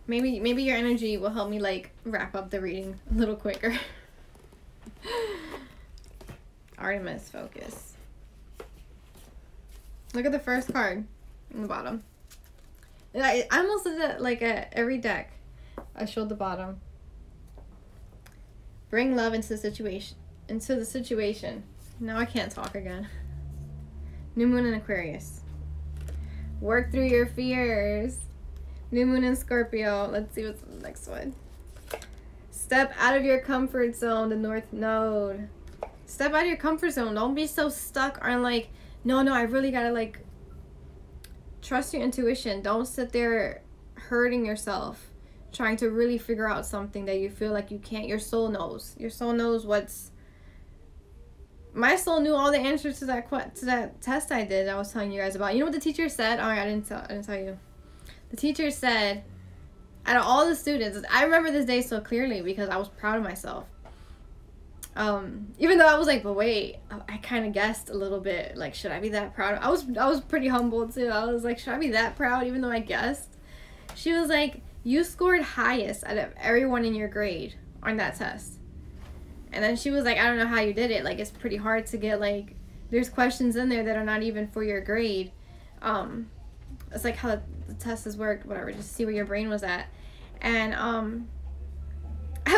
Maybe your energy will help me like wrap up the reading a little quicker. Artemis focus. Look at the first card in the bottom. I almost did that like at every deck. I showed the bottom. Bring love into the situation. Now I can't talk again. New moon in Aquarius. Work through your fears. New moon in Scorpio. Let's see what's the next one. Step out of your comfort zone, the North Node. Step out of your comfort zone. Don't be so stuck on like, no, I really gotta like trust your intuition. Don't sit there hurting yourself trying to really figure out something that you feel like you can't. Your soul knows. Your soul knows what's. My soul knew all the answers to that test I did. I was telling you guys about. You know what the teacher said? Oh, I didn't tell you. The teacher said, out of all the students, I remember this day so clearly because I was proud of myself. Even though I was like, but wait, I kind of guessed a little bit. Like, should I be that proud? I was pretty humble too. I was like, should I be that proud even though I guessed? She was like, you scored highest out of everyone in your grade on that test. And then she was like, I don't know how you did it. Like, it's pretty hard to get, like, there's questions in there that are not even for your grade. It's like how the test has worked, whatever, just see where your brain was at. And I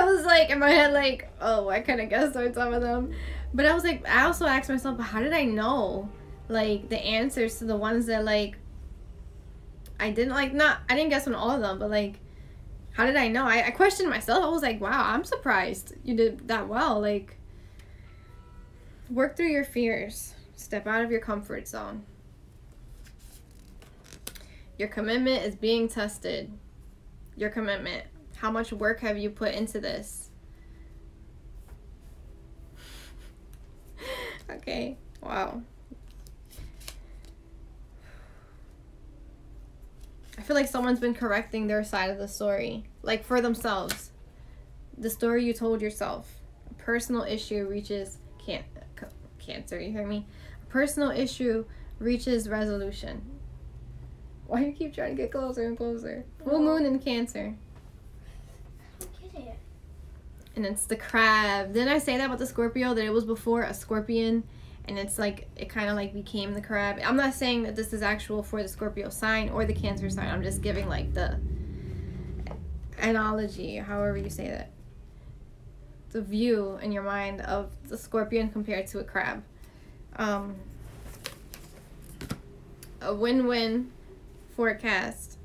was like, in my head, like, oh, I kind of guessed on some of them. But I was like, I also asked myself, but how did I know, like, the answers to the ones that, like, I didn't, like, I didn't guess on all of them, but, like, how did I know? I questioned myself. I was like, wow, I'm surprised you did that well. Like, work through your fears. Step out of your comfort zone. Your commitment is being tested. Your commitment. How much work have you put into this? Okay. Wow. I feel like someone's been correcting their side of the story, like for themselves. The story you told yourself. A personal issue reaches cancer, you hear me? A personal issue reaches resolution. Why do you keep trying to get closer and closer? Full moon in Cancer. Get it. And it's the crab. Didn't I say that about the Scorpio? That it was before a scorpion, and it's like it kind of like became the crab. I'm not saying that this is actual for the Scorpio sign or the Cancer sign. I'm just giving like the analogy, however you say that. The view in your mind of the scorpion compared to a crab. A win-win forecast.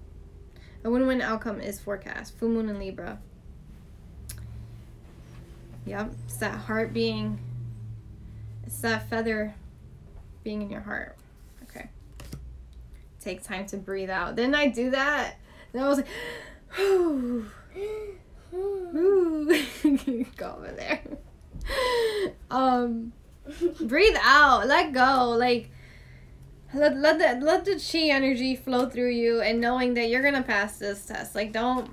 A win-win outcome is forecast. Full moon in Libra. Yep, it's that heart being, it's that feather being in your heart. Okay. Take time to breathe out. Didn't I do that? And I was like, whew. Go over there. Breathe out. Let go. Like, let the chi energy flow through you, and knowing that you're gonna pass this test. Like, don't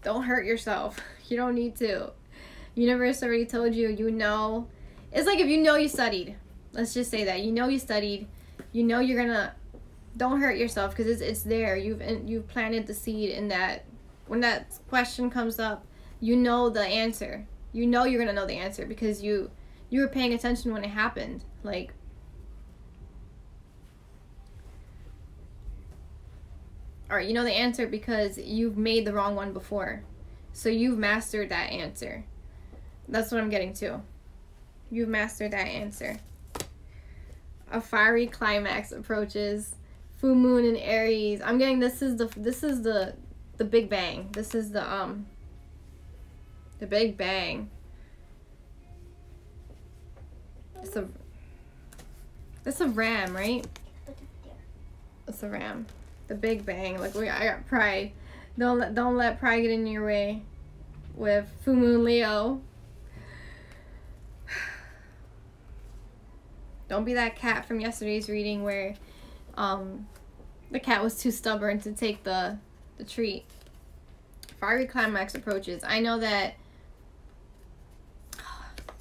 hurt yourself. You don't need to. Universe already told you. You know. It's like if you know you studied. Let's just say that you know you studied. You know you're gonna. Don't hurt yourself because it's there. You've planted the seed in that. When that question comes up, you know the answer. You know you're gonna know the answer because you were paying attention when it happened. Like, alright, you know the answer because you've made the wrong one before. So you've mastered that answer. That's what I'm getting to. You've mastered that answer. A fiery climax approaches. Full moon in Aries. I'm getting this is the Big Bang. This is the Big Bang. It's a ram, right? It's a ram. The Big Bang. Like I got pride. Don't let pride get in your way. With Full Moon Leo. Don't be that cat from yesterday's reading where the cat was too stubborn to take the treat. Fiery climax approaches. I know that.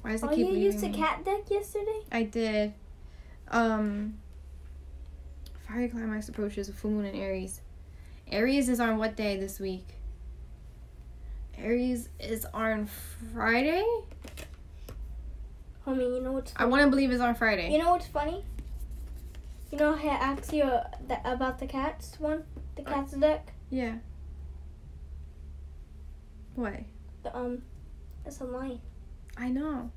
Why does it keep leaving me? You used a cat deck yesterday? I did. Fiery climax approaches with full moon in Aries. Aries is on what day this week? Aries is on Friday? Homie, you know what's funny? I want to believe it's on Friday. You know what's funny? You know how I asked you about the cats one? The cats deck? Yeah. What? It's a lion. I know.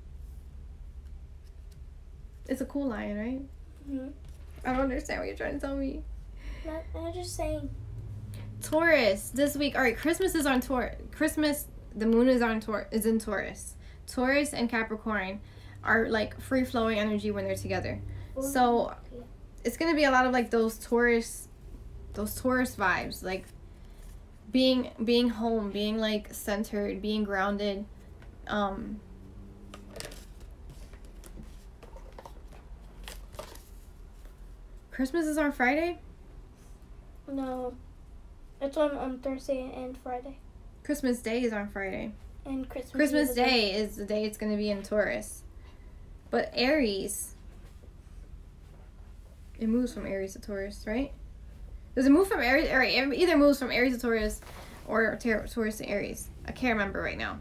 It's a cool lion, right? Mm-hmm. I don't understand what you're trying to tell me. I'm just saying. Taurus this week. All right, Christmas is on Taurus. Christmas, the moon is in Taurus. Taurus and Capricorn are like free flowing energy when they're together. So it's gonna be a lot of like those Taurus vibes, like being home, being like centered, being grounded. Christmas is on Friday? No. It's on Thursday and Friday. Christmas Day is on Friday. And Christmas Day is the day it's going to be in Taurus. But Aries, it moves from Aries to Taurus, right? Does it move from Aries? All right, it either moves from Aries to Taurus or Taurus to Aries. I can't remember right now.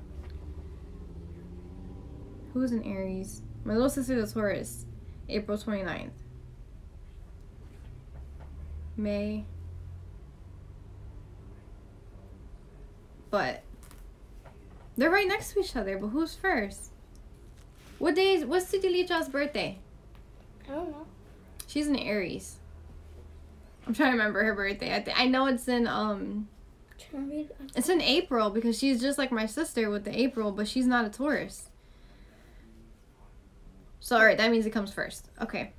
Who's in Aries? My little sister's a Taurus. April 29th. May. But they're right next to each other. But who's first? What's Titi Licha's birthday? I don't know. She's in Aries. I'm trying to remember her birthday. I know it's in it's in April because she's just like my sister with the April, but she's not a Taurus. So alright, that means it comes first. Okay.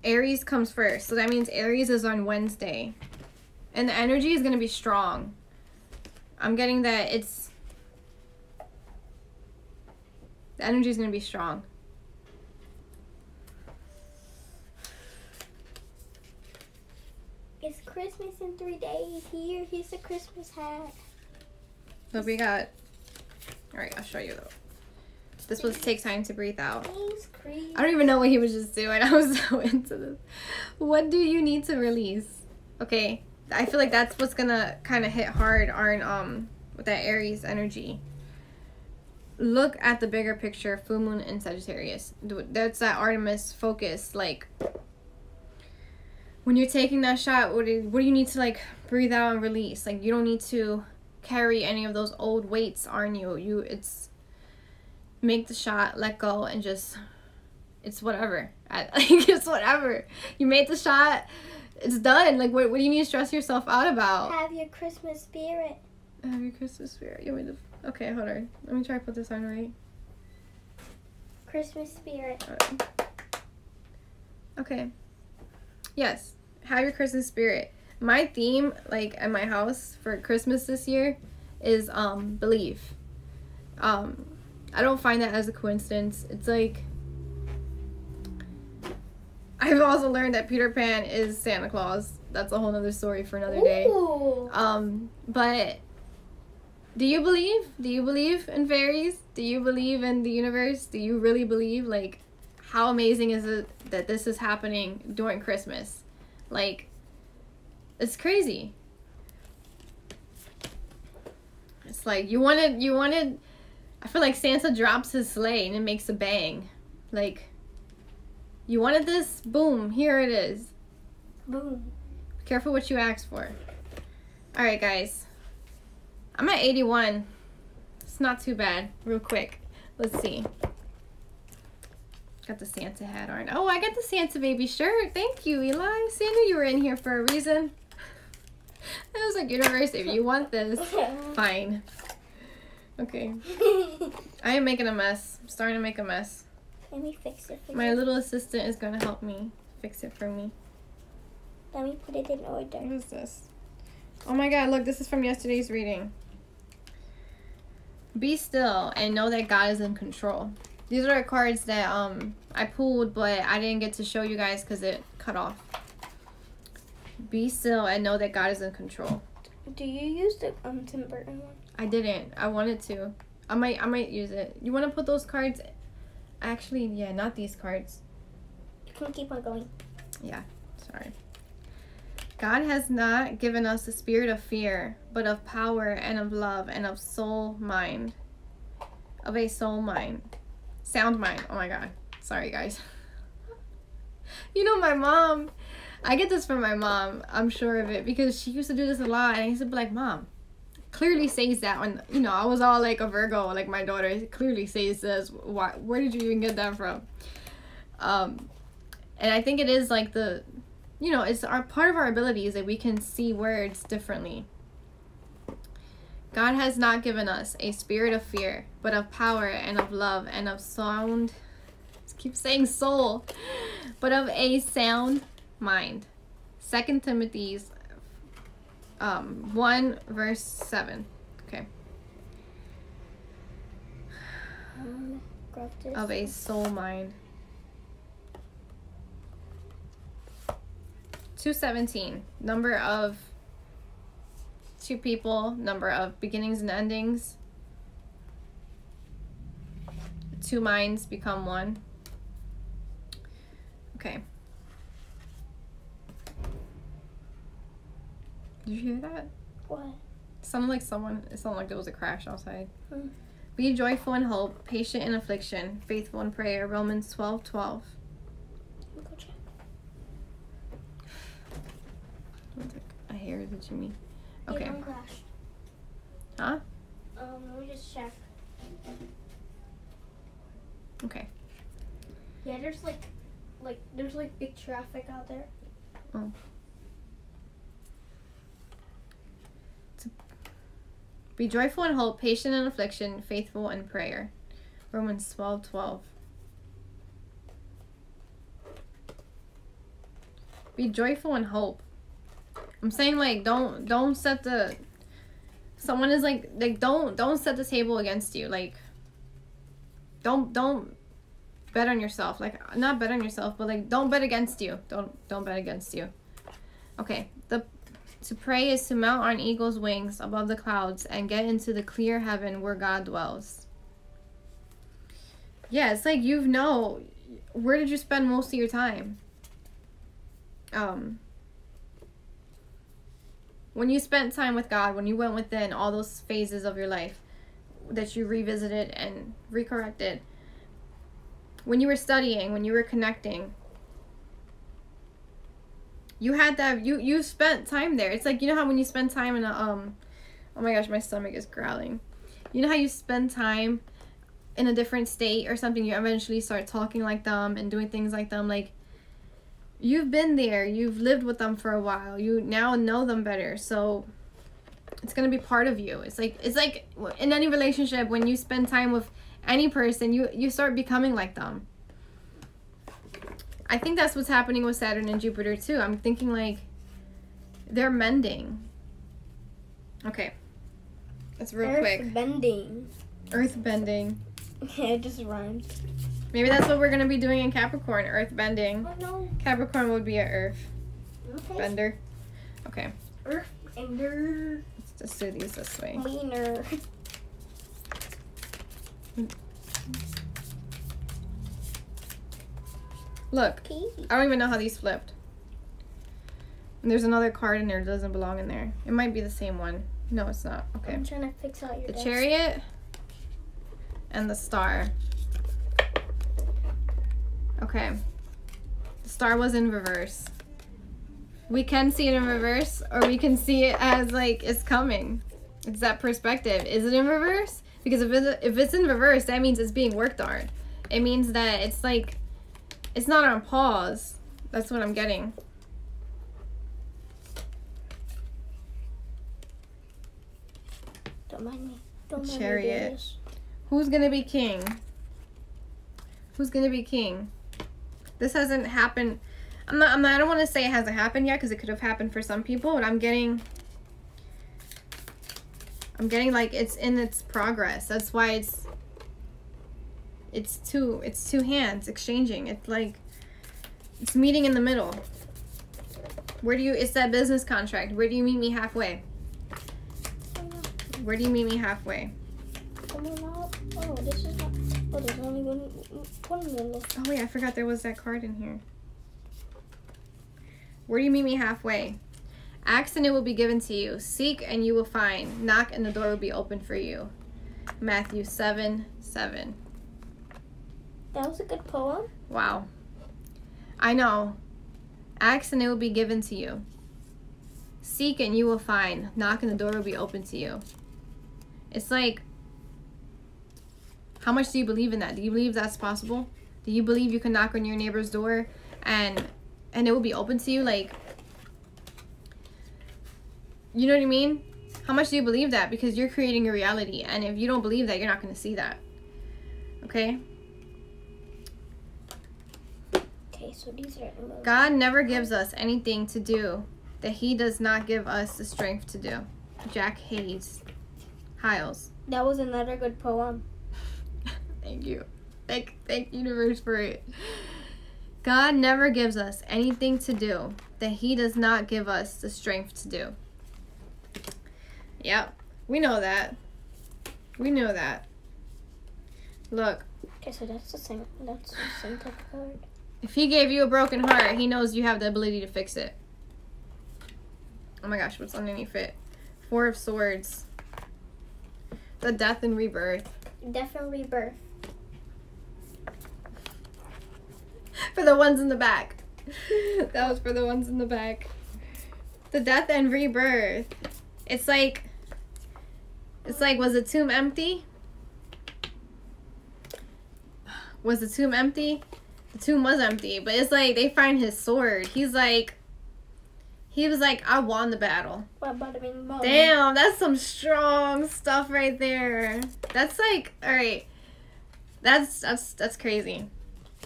Aries comes first. So that means Aries is on Wednesday. And the energy is going to be strong. I'm getting that the energy is going to be strong. Christmas in 3 days. Here's the Christmas hat. Look, we got. All right, I'll show you though. This was Take Time to Breathe Out. Thanks, Chris. I don't even know what he was just doing. I was so into this. What do you need to release? Okay, I feel like that's what's gonna kind of hit hard on with that Aries energy. Look at the bigger picture, full moon in Sagittarius. That's that Artemis focus. Like, when you're taking that shot, what do you need to like breathe out and release? Like, you don't need to carry any of those old weights on you. It's make the shot, let go, and just, it's whatever. It's whatever. You made the shot, it's done. Like, what do you need to stress yourself out about? Have your Christmas spirit. Have your Christmas spirit. You want me to, okay, hold on. Let me try to put this on right. Christmas spirit. Okay. Yes. Have your Christmas spirit. My theme, like, at my house for Christmas this year is believe. I don't find that as a coincidence. It's like, I've also learned that Peter Pan is Santa Claus. That's a whole nother story for another day. Ooh. But do you believe? Do you believe in fairies? Do you believe in the universe? Do you really believe? Like, how amazing is it that this is happening during Christmas? Like, it's crazy. It's like, you wanted, I feel like Santa drops his sleigh and it makes a bang. Like, you wanted this? Boom, here it is. Boom. Be careful what you ask for. Alright, guys. I'm at 81. It's not too bad. Real quick. Let's see. Got the Santa hat on. Oh, I got the Santa baby shirt. Thank you, Eli. See, I knew you were in here for a reason. I was like, universe, if you want this, fine. Okay. I am making a mess. I'm starting to make a mess. Let me fix it for My you. little assistant is going to help me fix it for me. Let me put it in order. What is this? Oh my god, look, this is from yesterday's reading. Be still and know that God is in control. These are cards that I pulled, but I didn't get to show you guys because it cut off. Be still and know that God is in control. Do you use the Tim Burton one? I didn't. I wanted to. I might use it. You want to put those cards? Actually, yeah, not these cards. You can keep on going. Yeah, sorry. God has not given us a spirit of fear, but of power and of love and of soul mind. Of a soul mind. Sound mind. Oh my god. Sorry, guys. You know, my mom, I get this from my mom, I'm sure of it, because she used to do this a lot, and I used to be like, Mom, clearly says that when, you know, I was all like a Virgo, like my daughter, it clearly says this. Why, where did you even get that from? And I think it is like the, you know, it's our part of our abilities that we can see words differently. God has not given us a spirit of fear, but of power and of love and of sound. I keep saying soul, but of a sound mind. 2 Timothy 1 verse 7. Okay. Grab this. Of a soul mind. 217. Number of two people, number of beginnings and endings. Two minds become one. Okay. Did you hear that? What? It sounded like there was a crash outside. Hmm. Be joyful in hope, patient in affliction, faithful in prayer. Romans 12:12. Let me go check. I hear the Jimmy. It Okay. don't crash. Huh? Let me just check. Okay. Yeah, there's there's big traffic out there. Oh. Be joyful in hope, patient in affliction, faithful in prayer. Romans 12:12. Be joyful in hope. I'm saying, like, don't set the, someone is like don't set the table against you. Like, don't bet on yourself. Like, not bet on yourself, but like, don't bet against you. Don't bet against you. Okay, the To pray is to mount on eagle's wings above the clouds and get into the clear heaven where God dwells. Yeah, it's like where did you spend most of your time? When you spent time with God, when you went within all those phases of your life that you revisited and recorrected, when you were studying, when you were connecting, you had that, you spent time there. It's like, you know how when you spend time in a, oh my gosh, my stomach is growling. You know how you spend time in a different state or something, you eventually start talking like them and doing things like them. Like, you've been there, you've lived with them for a while, you now know them better, so it's gonna be part of you. It's like in any relationship, when you spend time with any person, you start becoming like them. I think that's what's happening with Saturn and Jupiter too. I'm thinking like they're mending. Okay, that's real quick. Earth bending. It just rhymed. Maybe that's what we're gonna be doing in Capricorn. Earth bending. Oh no. Capricorn would be an earth Okay. bender. Okay. Earth bender. Let's just do these this way. Wiener. Look, I don't even know how these flipped. And there's another card in there that doesn't belong in there. It might be the same one. No, it's not. Okay. I'm trying to fix out your The desk. Chariot and the Star. Okay. The Star was in reverse. We can see it in reverse, or we can see it as like it's coming. It's that perspective. Is it in reverse? Because if it's in reverse, that means it's being worked on. It means that it's like, it's not on pause. That's what I'm getting. Don't mind me. Don't mind Chariot. me. This. Who's gonna be king? Who's gonna be king? This hasn't happened. I don't want to say it hasn't happened yet, because it could have happened for some people, but I'm getting like it's in its progress. That's why it's two hands exchanging. It's like it's meeting in the middle. It's that business contract. Where do you meet me halfway? Where do you meet me halfway? Oh, this is not. Oh, there's only one little. Oh wait, I forgot there was that card in here. Where do you meet me halfway? Ask and it will be given to you. Seek and you will find. Knock and the door will be open for you. Matthew 7:7. That was a good poem. Wow. I know. Ask and it will be given to you. Seek and you will find. Knock and the door will be open to you. It's like, how much do you believe in that? Do you believe that's possible? Do you believe you can knock on your neighbor's door and it will be open to you? Like, you know what I mean? How much do you believe that? Because you're creating a reality, and if you don't believe that, you're not going to see that. Okay? Okay, so these are. God never gives us anything to do that he does not give us the strength to do. Jack Hiles. That was another good poem. Thank you. Thank universe for it. God never gives us anything to do that he does not give us the strength to do. Yep. We know that. We know that. Look. Okay, so that's the same type of card. If he gave you a broken heart, he knows you have the ability to fix it. Oh my gosh, what's underneath it? Four of Swords. The Death and Rebirth. Death and Rebirth. For the ones in the back. That was for the ones in the back. The Death and Rebirth. It's like, was the tomb empty? Was the tomb empty? The tomb was empty, but it's like they find his sword. He was like, I won the battle. Damn, that's some strong stuff right there. That's like, all right. That's crazy.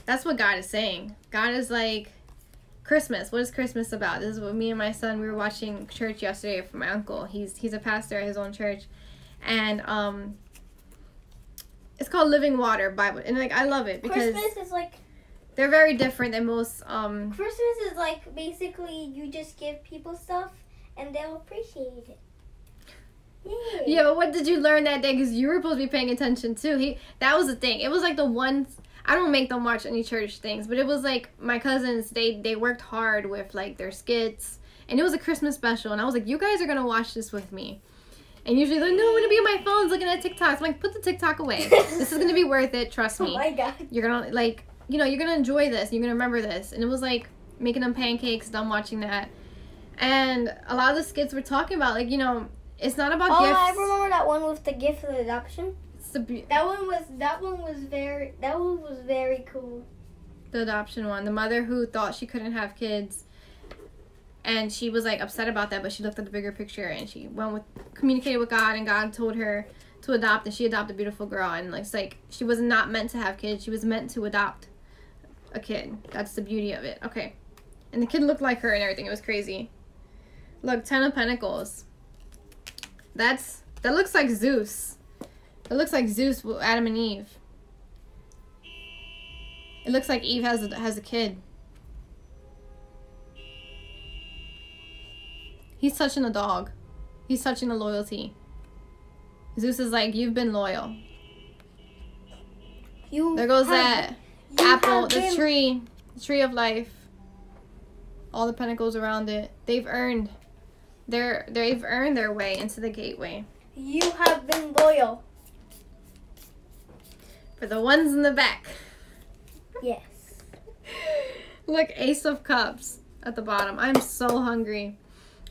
That's what God is saying. God is like, Christmas. What is Christmas about? This is what me and my son, we were watching church yesterday for my uncle. He's a pastor at his own church. And it's called Living Water Bible. And like, I love it because Christmas is like, they're very different than most Christmas is like basically you just give people stuff and they'll appreciate it. Yeah. Yeah, but what did you learn that day? Because you were supposed to be paying attention too. That was the thing. It was like the ones, I don't make them watch any church things, but it was like my cousins, they worked hard with like their skits, and it was a Christmas special, and I was like, you guys are gonna watch this with me. And usually they're like, no, I'm gonna be on my phones looking at TikToks. I'm like, put the TikTok away. This is gonna be worth it, trust me. Oh my god. You're gonna like, you know, you're gonna enjoy this. You're gonna remember this. And it was like making them pancakes, them watching that. And a lot of the skits were talking about, like, you know, it's not about gifts. I remember that one with the gift of adoption. It's the That one was very cool. The adoption one. The mother who thought she couldn't have kids. And she was like upset about that, but she looked at the bigger picture and she communicated with God, and God told her to adopt, and she adopted a beautiful girl. And like, it's like she was not meant to have kids. She was meant to adopt a kid. That's the beauty of it. Okay. And the kid looked like her and everything. It was crazy. Look, 10 of Pentacles. That looks like Zeus. It looks like Zeus with Adam and Eve. It looks like Eve has a kid. He's touching a dog. He's touching the loyalty. Zeus is like, you've been loyal. There goes that apple, the tree of life. All the pentacles around it. They've earned their way into the gateway. You have been loyal. For the ones in the back. Yes. Look, Ace of Cups at the bottom. I'm so hungry.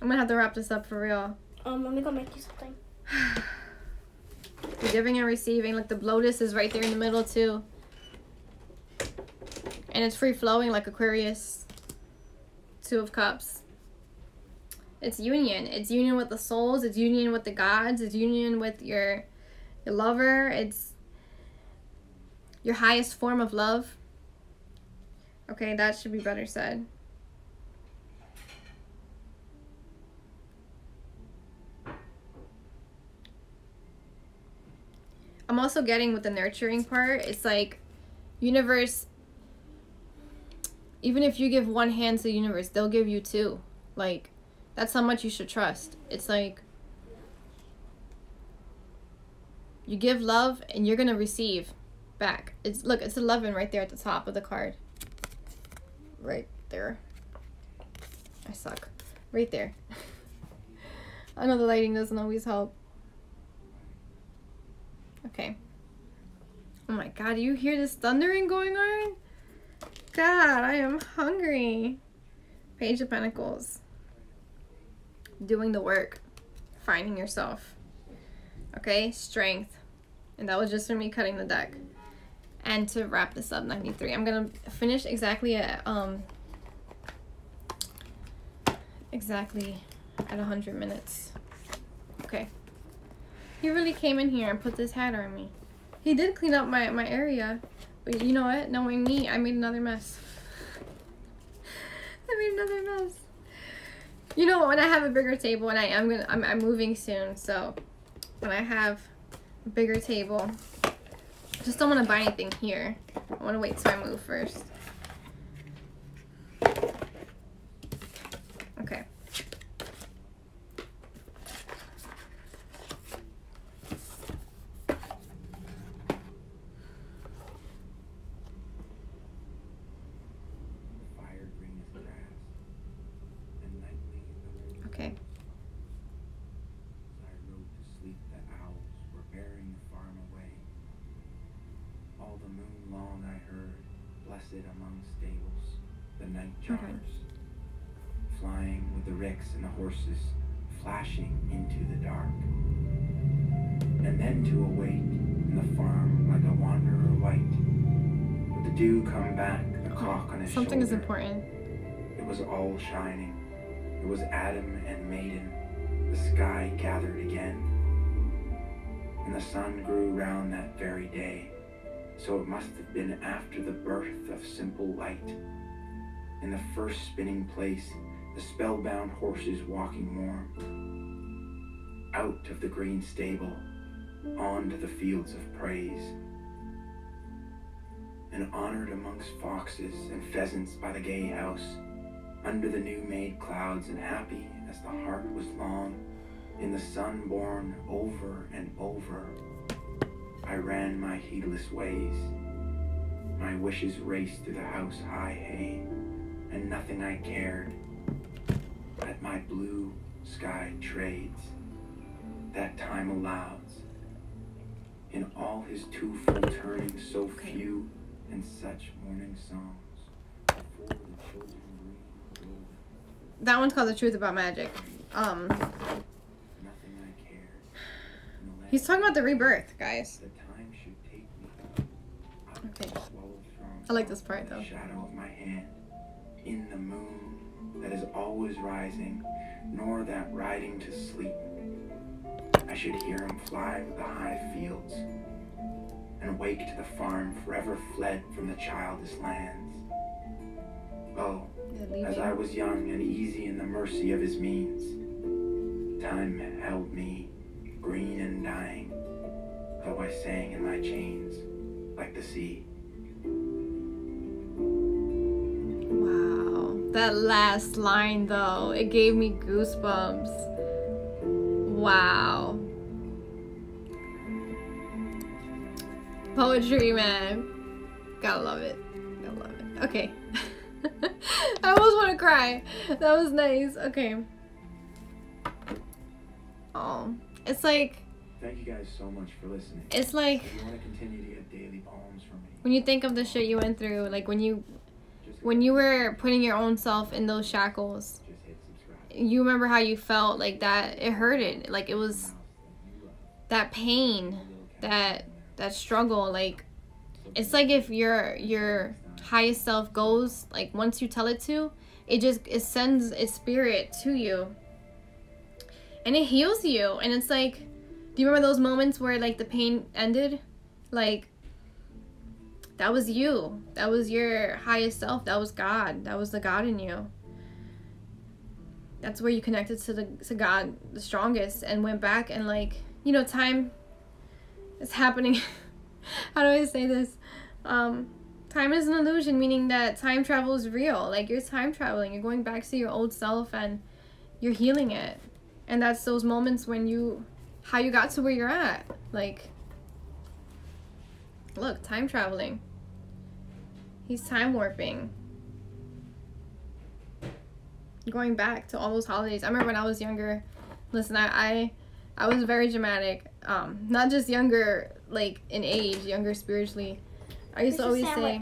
I'm gonna have to wrap this up for real. Let me go make you something. The giving and receiving. Look, the Lotus is right there in the middle too. And it's free flowing like Aquarius. 2 of Cups. It's union. It's union with the souls. It's union with the gods. It's union with your lover. It's your highest form of love. Okay, that should be better said. I'm also getting with the nurturing part, it's like, universe, even if you give one hand to the universe, they'll give you 2. Like, that's how much you should trust. It's like, you give love and you're gonna receive back. Look, it's 11 right there at the top of the card. Right there. I suck. Right there. I know the lighting doesn't always help. Okay. Oh my god, do you hear this thundering going on? God, I am hungry. Page of Pentacles. Doing the work. Finding yourself. Okay, strength. And that was just for me cutting the deck. And to wrap this up, 93. I'm gonna finish exactly at 100 minutes. Okay. He really came in here and put this hat on me. He did clean up my area. But you know what? Knowing me, I made another mess. I made another mess. You know, when I have a bigger table, and I'm moving soon, so when I have a bigger table, I just don't want to buy anything here. I want to wait till I move first. Okay. Okay. I rode to sleep, the owls were bearing the farm away. All the moon long I heard, blessed among stables, the night jars, flying with the ricks and the horses, flashing into the dark. And then to await in the farm like a wanderer white, with the dew come back, the cock on his Something shoulder. is important. It was all shining. It was Adam and maiden. The sky gathered again. And the sun grew round that very day. So it must have been after the birth of simple light. In the first spinning place, the spellbound horses walking warm. Out of the green stable, on to the fields of praise. And honored amongst foxes and pheasants by the gay house, under the new-made clouds and happy as the heart was long, in the sun born over and over. I ran my heedless ways. My wishes raced through the house high hay, and nothing I cared. At my blue sky trades, that time allows. In all his twofold turnings, so few and such morning songs. Before the children green. That one's called The Truth About Magic. Nothing I cared. He's talking about the rebirth, guys. The time should take me. Okay. I like this part though. Shadow of my hand, in the moon that is always rising, nor that riding to sleep. I should hear him fly with the high fields, and wake to the farm forever fled from the childish lands. Oh, as I was young and easy in the mercy of his means, time held me, green and dying, though I sang in my chains like the sea. Wow. That last line though, it gave me goosebumps. Wow. Poetry, man. Gotta love it. Gotta love it. Okay. I almost want to cry. That was nice. Okay. Oh. It's like... Thank you guys so much for listening. It's like... If you want to continue to get daily poems from me, when you think of the shit you went through, like when you were putting your own self in those shackles, just hit subscribe. you remember how you felt, like that it hurted, like it was that pain, that struggle. Like it's like if your highest self goes, like once you tell it to, it sends its spirit to you and it heals you. And it's like, do you remember those moments where like the pain ended? Like that was you. That was your highest self. That was God. That was the God in you. That's where you connected to God the strongest and went back and like, you know, time is happening. How do I say this? Time is an illusion, meaning that time travel is real. Like you're time traveling. You're going back to your old self and you're healing it. And that's those moments when how you got to where you're at. Like, look, time traveling. He's time warping. Going back to all those holidays. I remember when I was younger. Listen, I was very dramatic. Not just younger, like in age, younger spiritually. I used to always say,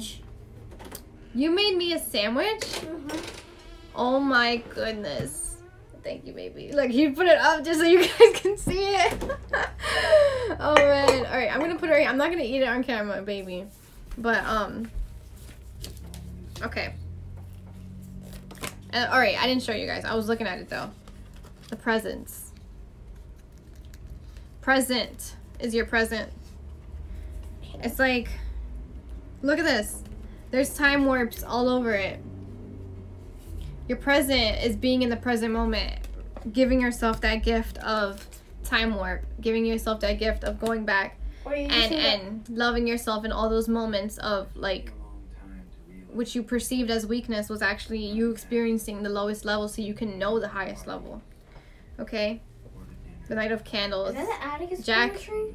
"You made me a sandwich." Mm-hmm. Oh my goodness! Thank you, baby. Look, you put it up just so you guys can see it. Oh man! All right, I'm gonna put it right here. I'm not gonna eat it on camera, baby. But okay. All right, I didn't show you guys. I was looking at it though. The presents. Present is your present. It's like, look at this. There's time warps all over it. Your present is being in the present moment, giving yourself that gift of time warp, giving yourself that gift of going back and loving yourself in all those moments of like, which you perceived as weakness was actually you experiencing the lowest level so you can know the highest level. Okay? The Knight of Candles. Is that the Atticus Jack. poetry?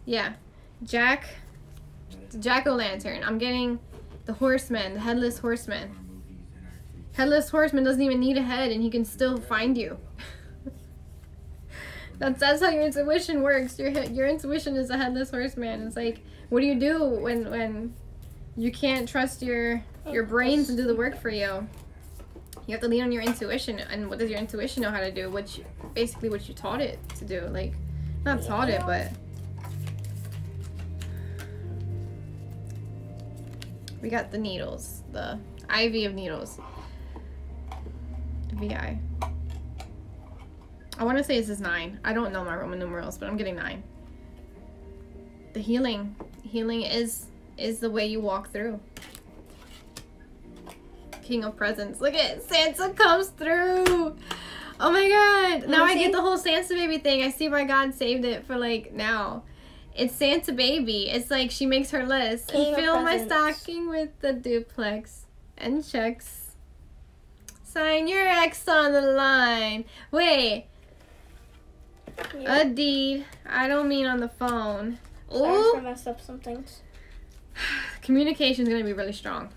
Yeah. Jack. Jack-o'-lantern. I'm getting the Horseman, the Headless Horseman. Headless Horseman doesn't even need a head and he can still find you. That's how your intuition works. Your intuition is a Headless Horseman. It's like, what do you do when you can't trust your brain to do the work for you? You have to lean on your intuition. And what does your intuition know how to do? Basically what you taught it to do. Like, not taught it, but we got the needles, the IV of needles. VI. I want to say this is 9. I don't know my Roman numerals, but I'm getting 9. The healing is the way you walk through. King of Presents. Look at Santa comes through. Oh my god. Now I get the whole Santa baby thing. I see why God saved it for like now. It's Santa baby. It's like she makes her list. And fill my stocking with the duplex and checks. Sign your ex on the line. Wait. Yeah. A deed. I don't mean on the phone. Sorry Ooh. for messed up some things. Communication's gonna be really strong.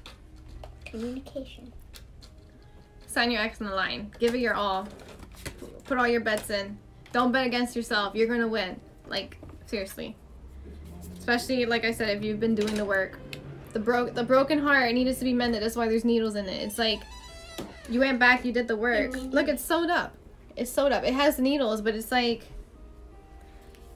Communication. Sign your ex on the line. Give it your all. Put all your bets in. Don't bet against yourself. You're gonna win. Like, seriously. Especially, like I said, if you've been doing the work. The broken heart needed to be mended. That's why there's needles in it. It's like, you went back, you did the work. Look, it's sewed up. It's sewed up. It has needles, but it's like,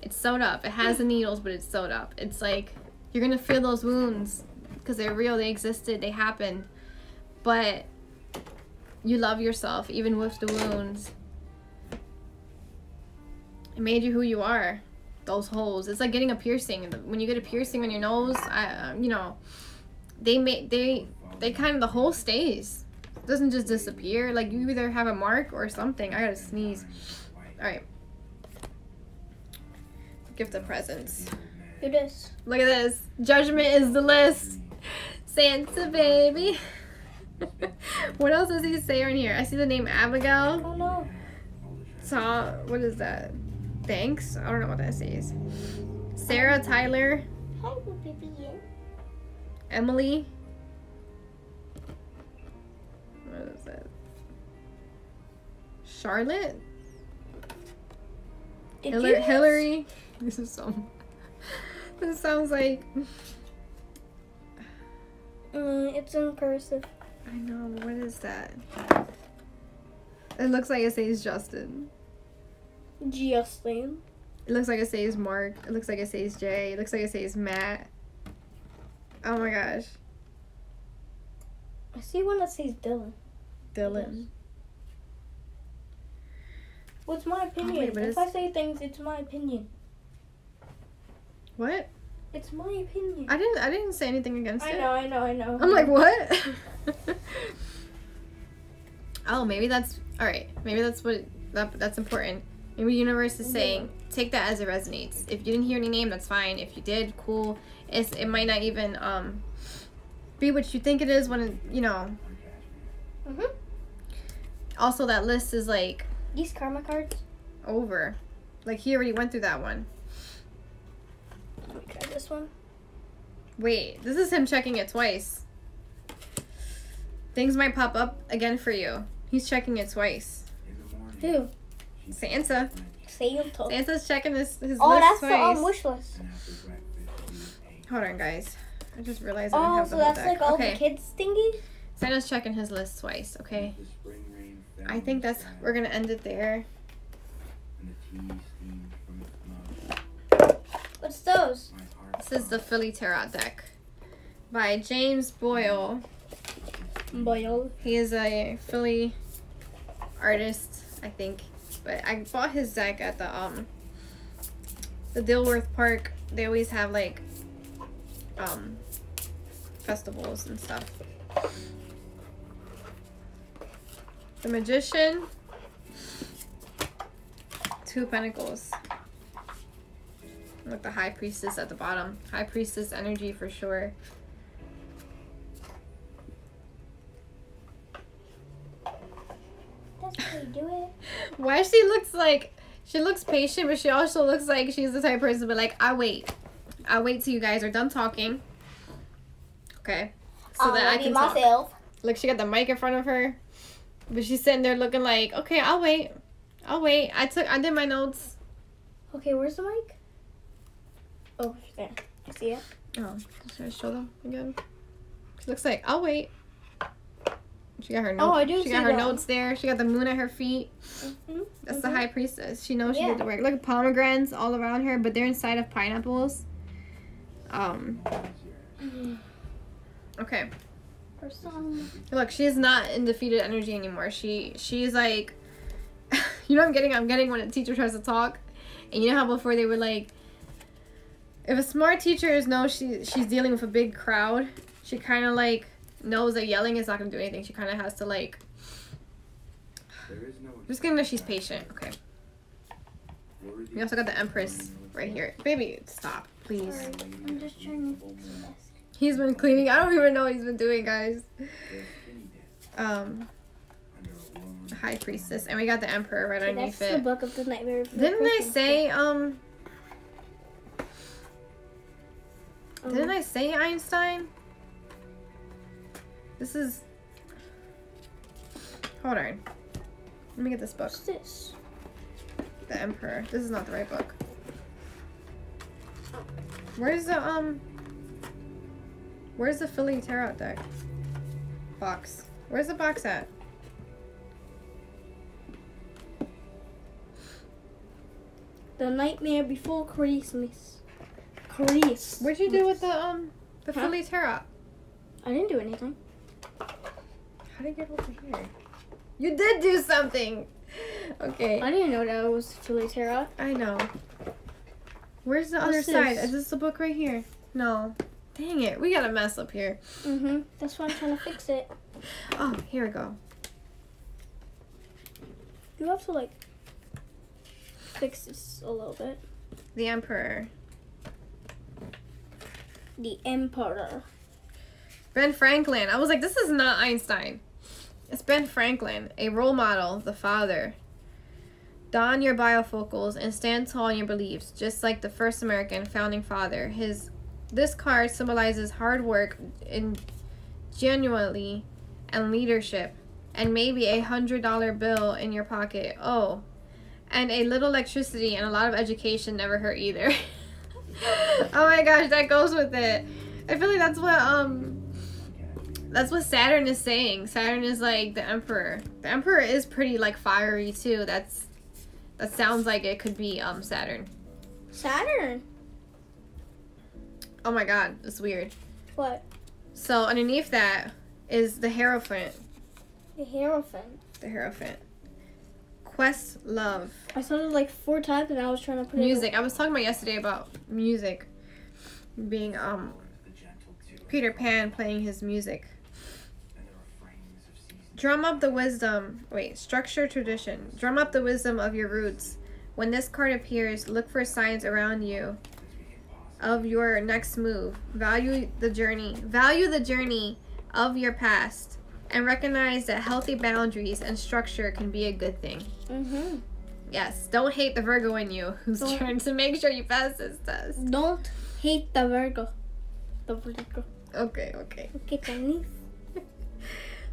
it's sewed up. It has the needles, but it's sewed up. It's like, you're gonna feel those wounds because they're real. They existed. They happened. But you love yourself even with the wounds. It made you who you are. Those holes. It's like getting a piercing. When you get a piercing on your nose, you know, they kind of, the hole stays. It doesn't just disappear. Like, you either have a mark or something. I gotta sneeze. All right. Gift of presents. Do this. Look at this. Judgment is the list. Santa baby. What else does he say on here? I see the name Abigail. Oh no. What is that? Thanks. I don't know what that says. Sarah, Tyler, Hi, baby. Emily. What is that? Charlotte. Did you? Hillary. This is so. This sounds like. It's in cursive. I know. What is that? It looks like it says Justin. Justin. It looks like it says Mark. It looks like it says Jay. It looks like it says Matt. Oh my gosh. I see one that says Dylan. Dylan. Well, it's my opinion. wait, but If it's- I say things, it's my opinion. What? It's my opinion. I didn't say anything against I it. know. I'm like, what? Oh, maybe that's all right. Maybe that's that's important. Maybe the universe is saying, take that as it resonates. If you didn't hear any name, that's fine. If you did, cool. It might not even be what you think it is when it, you know. Mhm. Also, that list is like These karma cards. over. Like, he already went through that one. Let me try this one. Wait, this is him checking it twice. Things might pop up again for you. He's checking it twice. Who? Santa. Santa. Santa's checking his Oh, list that's twice. the wish list. Hold on, guys. I just realized I didn't Oh, have so the whole that's deck. like all Okay, the kids thingies? Santa's checking his list twice, okay? I think we're gonna end it there. What's those? This is the Philly Tarot deck by James Boyle. Boyle. He is a Philly artist, I think. But I bought his deck at the Dilworth Park. They always have like festivals and stuff. The Magician, Two of Pentacles. With the High Priestess at the bottom. High Priestess energy for sure. That's how you do it. Why she looks patient, but she also looks like she's the type of person to be like, I'll wait till you guys are done talking. Okay. So that I can talk. myself. Look, she got the mic in front of her. But she's sitting there looking like, okay, I'll wait. I did my notes. Okay, where's the mic? Oh, it's there. I see it. Oh, should I show them again? She looks like, I'll wait. She got her notes. Oh, I do She see got her that. notes there. She got the moon at her feet. Mm-hmm. That's the High Priestess. She knows she Yeah. did the work. Look at pomegranates all around her, but they're inside of pineapples. Okay. For some. Look, she's not in defeated energy anymore. She's like, you know what I'm getting when a teacher tries to talk, and you know how before they were like, if a smart teacher knows she's dealing with a big crowd, she kind of like knows that yelling is not gonna do anything. She kind of has to like. Just getting that she's patient. Okay. We also got the Empress right here. Baby, stop, please. Sorry, I'm just trying to fix this. He's been cleaning. I don't even know what he's been doing, guys. High Priestess, and we got the Emperor right Okay, underneath that's the it. book of the Nightmare Before Didn't I Christmas. say Didn't I say Einstein? This is. Hold on. Let me get this book. What's this? The Emperor. This is not the right book. Where's the Philly Tarot deck? Box. Where's the box at? The Nightmare Before Christmas. Christmas. What'd you do with the Huh? Philly Tarot? I didn't do anything. How did you get over here? You did do something! Okay. I didn't know that was Philly Tarot. I know. Where's the other What's side? this? Is this the book right here? No. Dang it. We got a mess up here. Mm-hmm. That's why I'm trying to fix it. Oh, here we go. You have to, like, fix this a little bit. The Emperor. The Emperor. Ben Franklin. I was like, this is not Einstein. It's Ben Franklin, a role model, the father. Don your bifocals and stand tall in your beliefs, just like the first American founding father. This card symbolizes hard work, ingenuity, and leadership, and maybe $100 bill in your pocket. Oh, and a little electricity and a lot of education never hurt either. Oh my gosh, that goes with it. I feel like that's what Saturn is saying. Saturn is like the Emperor. The Emperor is pretty like fiery too. That sounds like it could be Saturn. Saturn. Oh my god, it's weird. What? So underneath that is the Hierophant. The Hierophant. The Hierophant. Quest love. I saw it like 4 times and I was trying to put Music. I was talking about yesterday about music being Peter Pan playing his music. Drum up the wisdom. Wait, structure tradition. Drum up the wisdom of your roots. When this card appears, look for signs around you of your next move. Value the journey. Value the journey of your past, and recognize that healthy boundaries and structure can be a good thing. Mm-hmm. Yes, don't hate the Virgo in you who's Don't- trying to make sure you pass this test. Don't hate the Virgo. The Virgo. Okay. Okay, Chinese.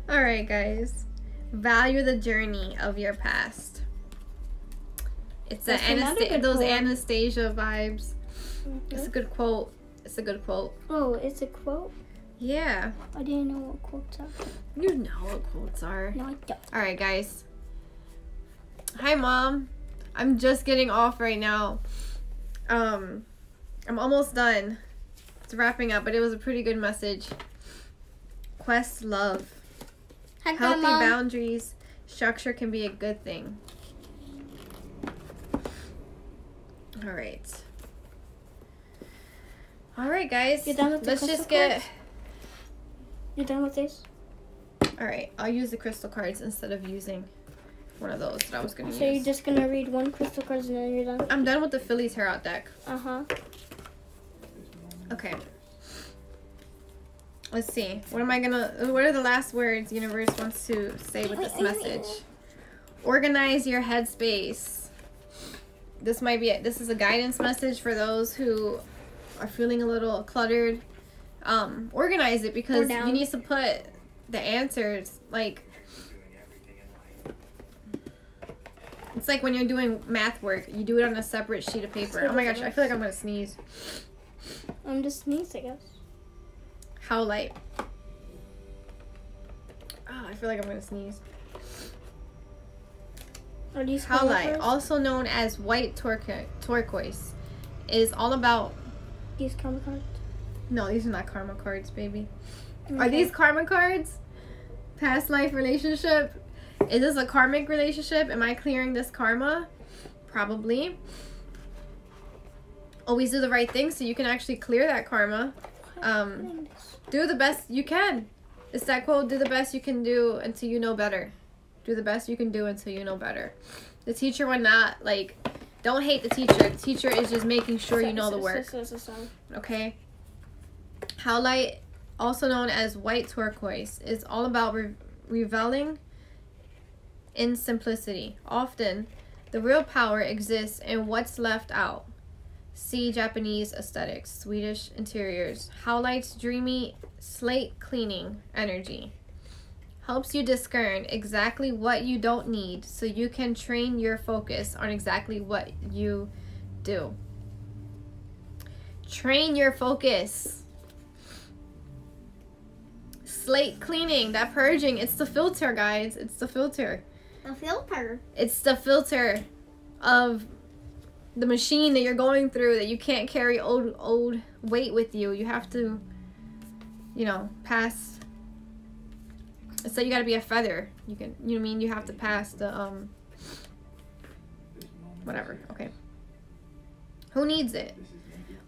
Alright, guys. Value the journey of your past. It's That's another good those quote. Anastasia vibes. It's a Mhm. good quote. It's a good quote. Oh, it's a quote? Yeah. I didn't know what quotes are. You know what quotes are. No, I don't. Alright, guys. Hi, Mom. I'm just getting off right now. I'm almost done. It's wrapping up, but it was a pretty good message. Quest love. Hi, Healthy Grandma. boundaries. Structure can be a good thing. Alright. Alright, guys. You done with the Let's crystal just get... cards? You done with this? Alright, I'll use the crystal cards instead of using one of those that I was going to So use. you're just gonna read one crystal card and then you're done? I'm done with the Philly Tarot deck. Uh-huh. Okay. Let's see. What are the last words universe wants to say with this message? Organize your headspace. This might be it. This is a guidance message for those who are feeling a little cluttered. Organize it because down. you need to put the answers, like, it's like when you're doing math work, you do it on a separate sheet of paper. Oh my gosh, I feel like I'm gonna sneeze. I'm just sneeze, I guess. How light? Oh, I feel like I'm gonna sneeze. Are these How light, colors? also known as white turquoise, is all about. These karma cards? No, these are not karma cards, baby. Are Okay. these karma cards? Past life relationship? Is this a karmic relationship? Am I clearing this karma? Probably. Always do the right thing so you can actually clear that karma. Do the best you can. It's that quote, do the best you can do until you know better. Do the best you can do until you know better. The teacher would not, like, don't hate the teacher. The teacher is just making sure you know the work. Okay? Howlite, also known as white turquoise, is all about revealing in simplicity. Often, the real power exists in what's left out. See Japanese aesthetics, Swedish interiors. Howlight's dreamy slate cleaning energy. Helps you discern exactly what you don't need so you can train your focus on exactly what you do. Train your focus. Slate cleaning, that purging, it's the filter, guys. It's the filter. The filter. It's the filter of the machine that you're going through, that you can't carry old weight with you. You have to, you know, pass. So you got to be a feather. You know what I mean? You have to pass the whatever. Okay. Who needs it?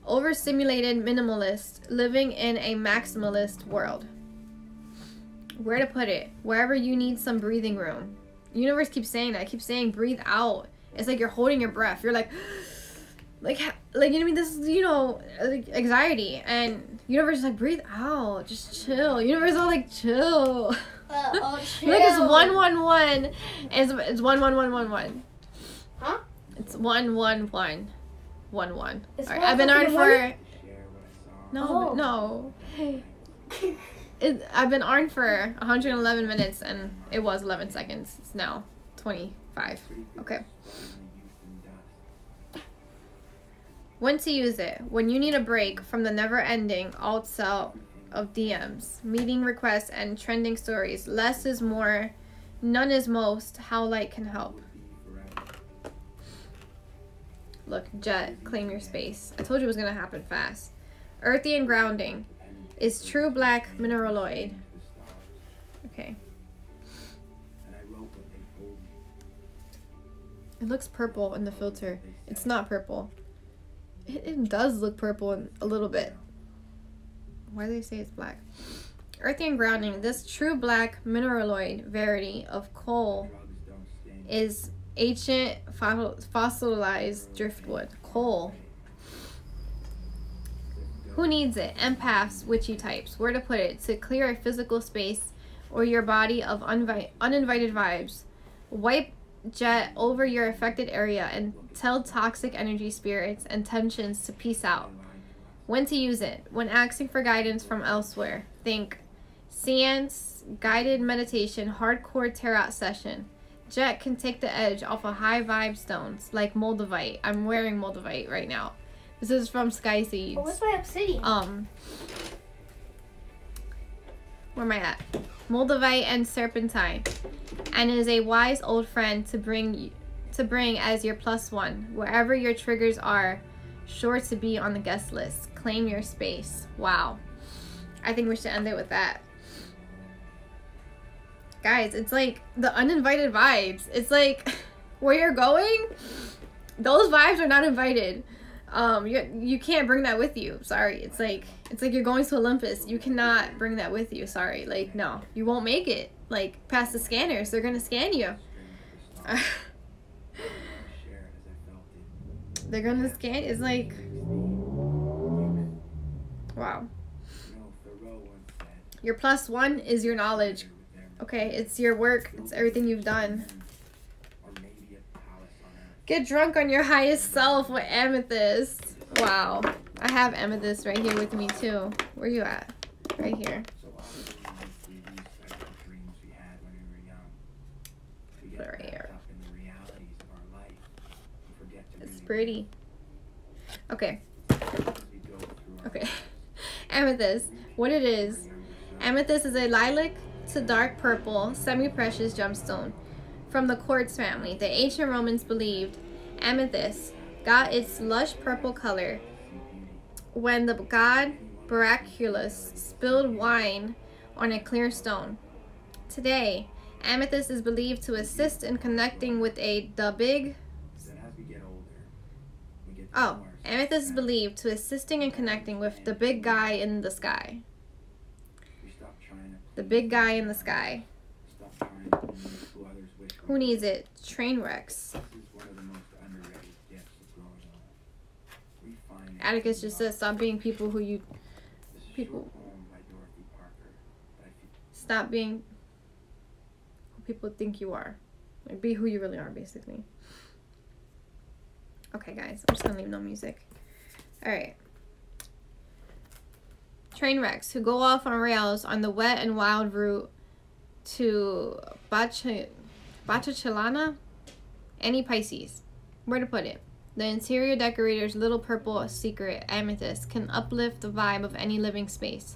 Overstimulated minimalist living in a maximalist world. Where to put it? Wherever you need some breathing room. Universe keeps saying that. Keeps saying breathe out. It's like you're holding your breath. You're like you know what I mean? This is, you know, like anxiety, and universe is like breathe out, just chill. Universe is all like chill. Chill. Look, it's 111. It's 11111. Huh? It's 11111. It's Alright, I've been on for Share what I saw. no. I've been on for 111 minutes and it was 11 seconds. It's now 25. Okay. When to use it? When you need a break from the never-ending alt cell of DMs, meeting requests, and trending stories. Less is more, none is most. Howlight can help. Look, Jet, claim your space. I told you it was gonna happen fast. Earthy and grounding is true black mineraloid. Okay. It looks purple in the filter. It's not purple. It does look purple a little bit. Why do they say it's black? Earthy and grounding. This true black mineraloid variety of coal is ancient fossilized driftwood. Coal. Who needs it? Empaths, witchy types. Where to put it? To clear a physical space or your body of uninvited vibes. Wipe Jet over your affected area and tell toxic energy spirits and tensions to peace out. When to use it? When asking for guidance from elsewhere. Think seance, guided meditation, hardcore tarot session. Jet can take the edge off of high vibe stones like Moldavite. I'm wearing Moldavite right now. This is from Sky Seeds. Oh, what's my obsidian? Where am I at? Moldavite and serpentine, and is a wise old friend to bring as your +1 wherever your triggers are. Sure to be on the guest list. Claim your space. Wow, I think we should end it with that, guys. It's like the uninvited vibes. It's like where you're going, those vibes are not invited. You can't bring that with you. Sorry. It's like you're going to Olympus. You cannot bring that with you. Sorry. Like, no, you won't make it. Like, past the scanners, they're gonna scan you. They're gonna scan. It's like, wow. Your +1 is your knowledge. Okay, it's your work. It's everything you've done. Get drunk on your highest self with amethyst. Wow. I have amethyst right here with me too. Where you at? Right here. Put it right here. It's pretty. Okay. Okay. Amethyst. What it is. Amethyst is a lilac to dark purple, semi-precious gemstone. From the quartz family, the ancient Romans believed amethyst got its lush purple color when the god Baraculus spilled wine on a clear stone. Today, amethyst is believed to assist in connecting with amethyst is believed to assisting in connecting with the big guy in the sky. The big guy in the sky. Who needs it? Train wrecks. Atticus just says, stop being people who you... Stop being who people think you are. Like, be who you really are, basically. Okay, guys. I'm just gonna leave no music. Alright. Train wrecks who go off on rails on the wet and wild route to Bachachalana. Any Pisces. Where to put it? The interior decorator's little purple secret, amethyst, can uplift the vibe of any living space.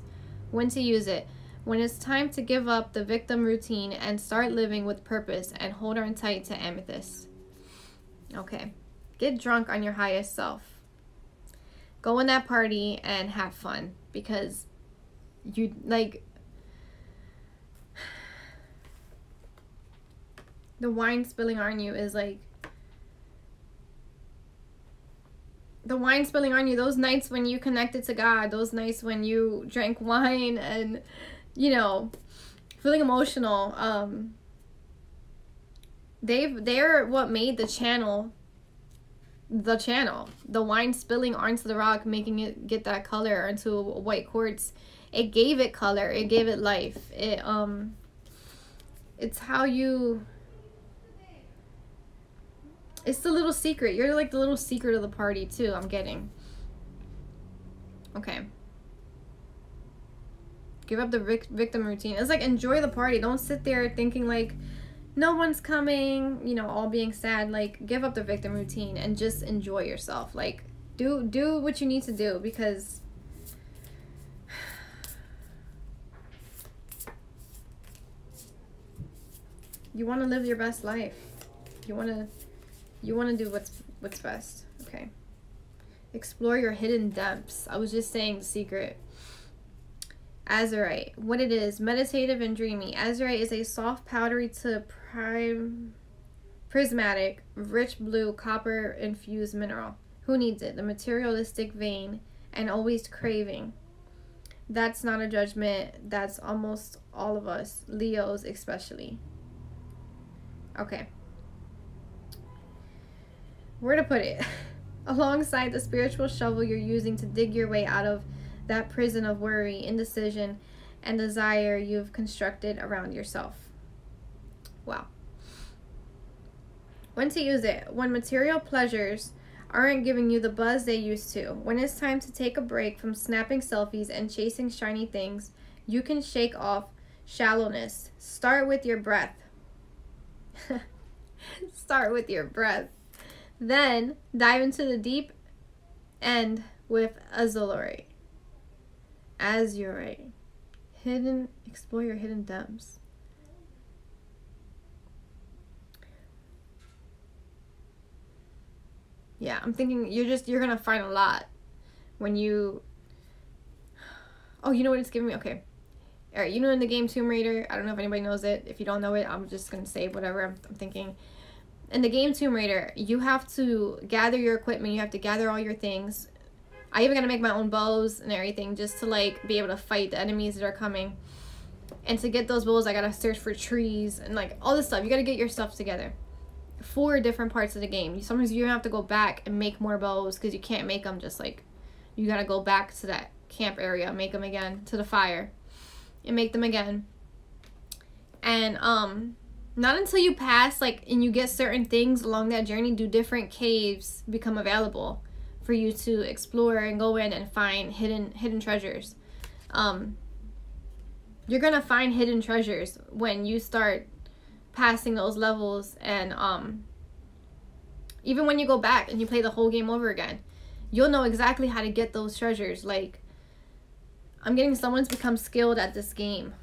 When to use it? When it's time to give up the victim routine and start living with purpose, and hold on tight to amethyst. Okay. Get drunk on your highest self. Go in that party and have fun, because you, like, the wine spilling on you is like, the wine spilling on you, those nights when you connected to God, those nights when you drank wine and, you know, feeling emotional, they're what made the channel, the wine spilling onto the rock, making it get that color into a white quartz. It gave it color, it gave it life. It's how you, it's the little secret. You're like the little secret of the party too, I'm getting. Okay. Give up the victim routine. It's like, enjoy the party. Don't sit there thinking like no one's coming, you know, all being sad. Like, give up the victim routine and just enjoy yourself. Like, do what you need to do, because you want to live your best life. You want to do what's best. Okay. Explore your hidden depths. I was just saying the secret. Azurite. What it is: meditative and dreamy. Azurite is a soft, powdery to prismatic, rich blue, copper-infused mineral. Who needs it? The materialistic vein and always craving. That's not a judgment. That's almost all of us, Leos especially. Okay. Where to put it? Alongside the spiritual shovel you're using to dig your way out of that prison of worry, indecision, and desire you've constructed around yourself. Wow. When to use it? When material pleasures aren't giving you the buzz they used to. When it's time to take a break from snapping selfies and chasing shiny things, you can shake off shallowness. Start with your breath. Start with your breath. Then dive into the deep end with azurite. Azurite. Explore your hidden depths. Yeah, I'm thinking you're gonna find a lot when you, oh, you know what it's giving me? Okay. Alright, you know in the game Tomb Raider, I don't know if anybody knows it. If you don't know it, I'm just gonna say whatever I'm thinking. In the game Tomb Raider, you have to gather your equipment, you have to gather all your things. I even gotta make my own bows and everything just to like be able to fight the enemies that are coming. And to get those bows, I gotta search for trees and like all this stuff. You gotta get your stuff together. 4 different parts of the game. Sometimes you have to go back and make more bows because you can't make them just like, you gotta go back to that camp area, make them again, to the fire, and make them again. And not until you pass like and you get certain things along that journey do different caves become available for you to explore and go in and find hidden treasures. You're gonna find hidden treasures when you start passing those levels, and even when you go back and you play the whole game over again, you'll know exactly how to get those treasures. Like, I'm getting someone's become skilled at this game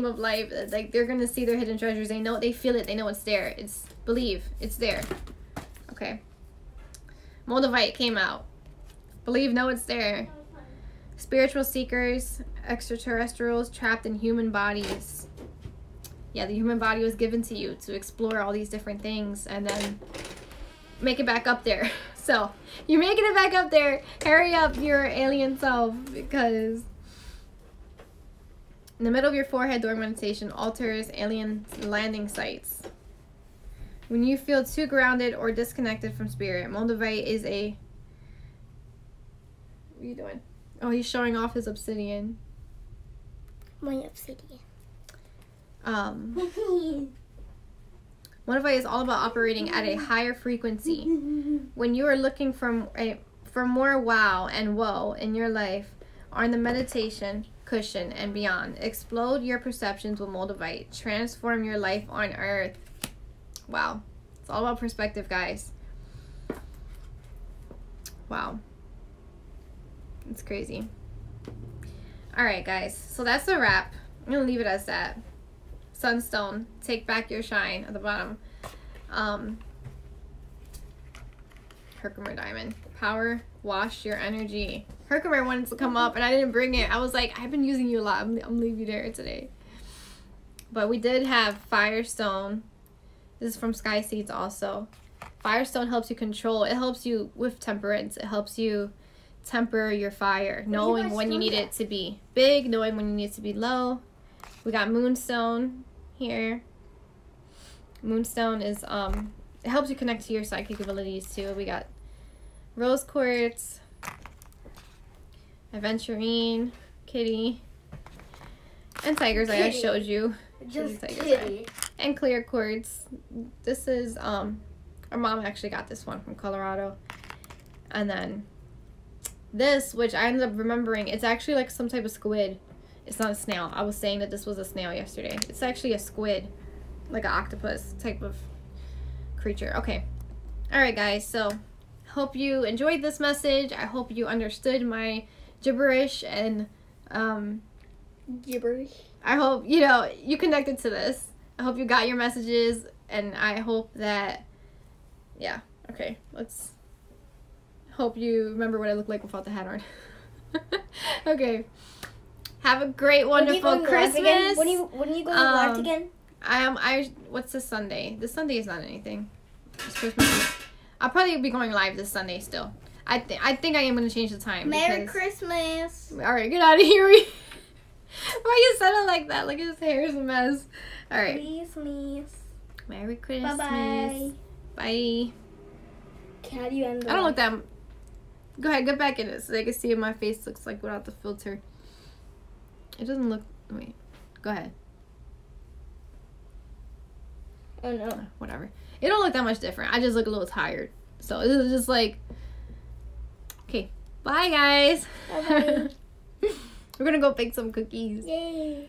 of life. Like, they're gonna see their hidden treasures. They know, they feel it, they know it's there. It's, believe it's there. Okay. Moldavite came out. Believe, know it's there. Spiritual seekers, extraterrestrials trapped in human bodies. Yeah, the human body was given to you to explore all these different things and then make it back up there. So, you're making it back up there. Hurry up, your alien self, because in the middle of your forehead during meditation alters alien landing sites. When you feel too grounded or disconnected from spirit, Moldavite is a... What are you doing? Oh, he's showing off his obsidian. My obsidian. Modify is all about operating at a higher frequency. When you are looking for more wow and woe in your life, or in the meditation cushion and beyond, explode your perceptions with Moldavite. Transform your life on earth. Wow. It's all about perspective, guys. Wow. It's crazy. Alright, guys. So that's the wrap. I'm going to leave it as that. Sunstone. Take back your shine at the bottom. Herkimer Diamond. Power. Wash your energy. Herkimer wanted to come up and I didn't bring it. I was like, I've been using you a lot. I'm leaving you there today. But we did have Firestone. This is from Sky Seeds also. Firestone helps you control. It helps you with temperance. It helps you temper your fire, knowing when you need it to be big, knowing when you need it to be low. We got Moonstone here. Moonstone is it helps you connect to your psychic abilities too. We got Rose Quartz, Aventurine, Kitty, and Tigers. I just showed you. Just Tigers, Kitty. and Clear Quartz. This is our mom actually got this one from Colorado. And then this, which I ended up remembering, it's actually like some type of squid. It's not a snail. I was saying that this was a snail yesterday. It's actually a squid, like an octopus type of creature. Okay. Alright, guys. So, hope you enjoyed this message. I hope you understood my gibberish and Gibberish. I hope, you know, you connected to this. I hope you got your messages, and I hope that, yeah, okay, let's hope you remember what I look like without the hat on. Okay. Have a great, wonderful Christmas. When you go live again? What's this Sunday? This Sunday is not anything. It's Christmas Eve. I'll probably be going live this Sunday still. I think I am going to change the time. Merry Christmas. Alright, get out of here. Why you said it like that? Like his hair is a mess. Alright. Please. Merry Christmas. Bye-bye. Bye. How do you end the I don't live? look that... Go ahead, get back in it so they can see what my face looks like without the filter. It doesn't look... Wait. Go ahead. Oh, no. Whatever. It don't look that much different. I just look a little tired. So, this is just like... Okay. Bye, guys. Bye-bye. We're gonna go bake some cookies. Yay.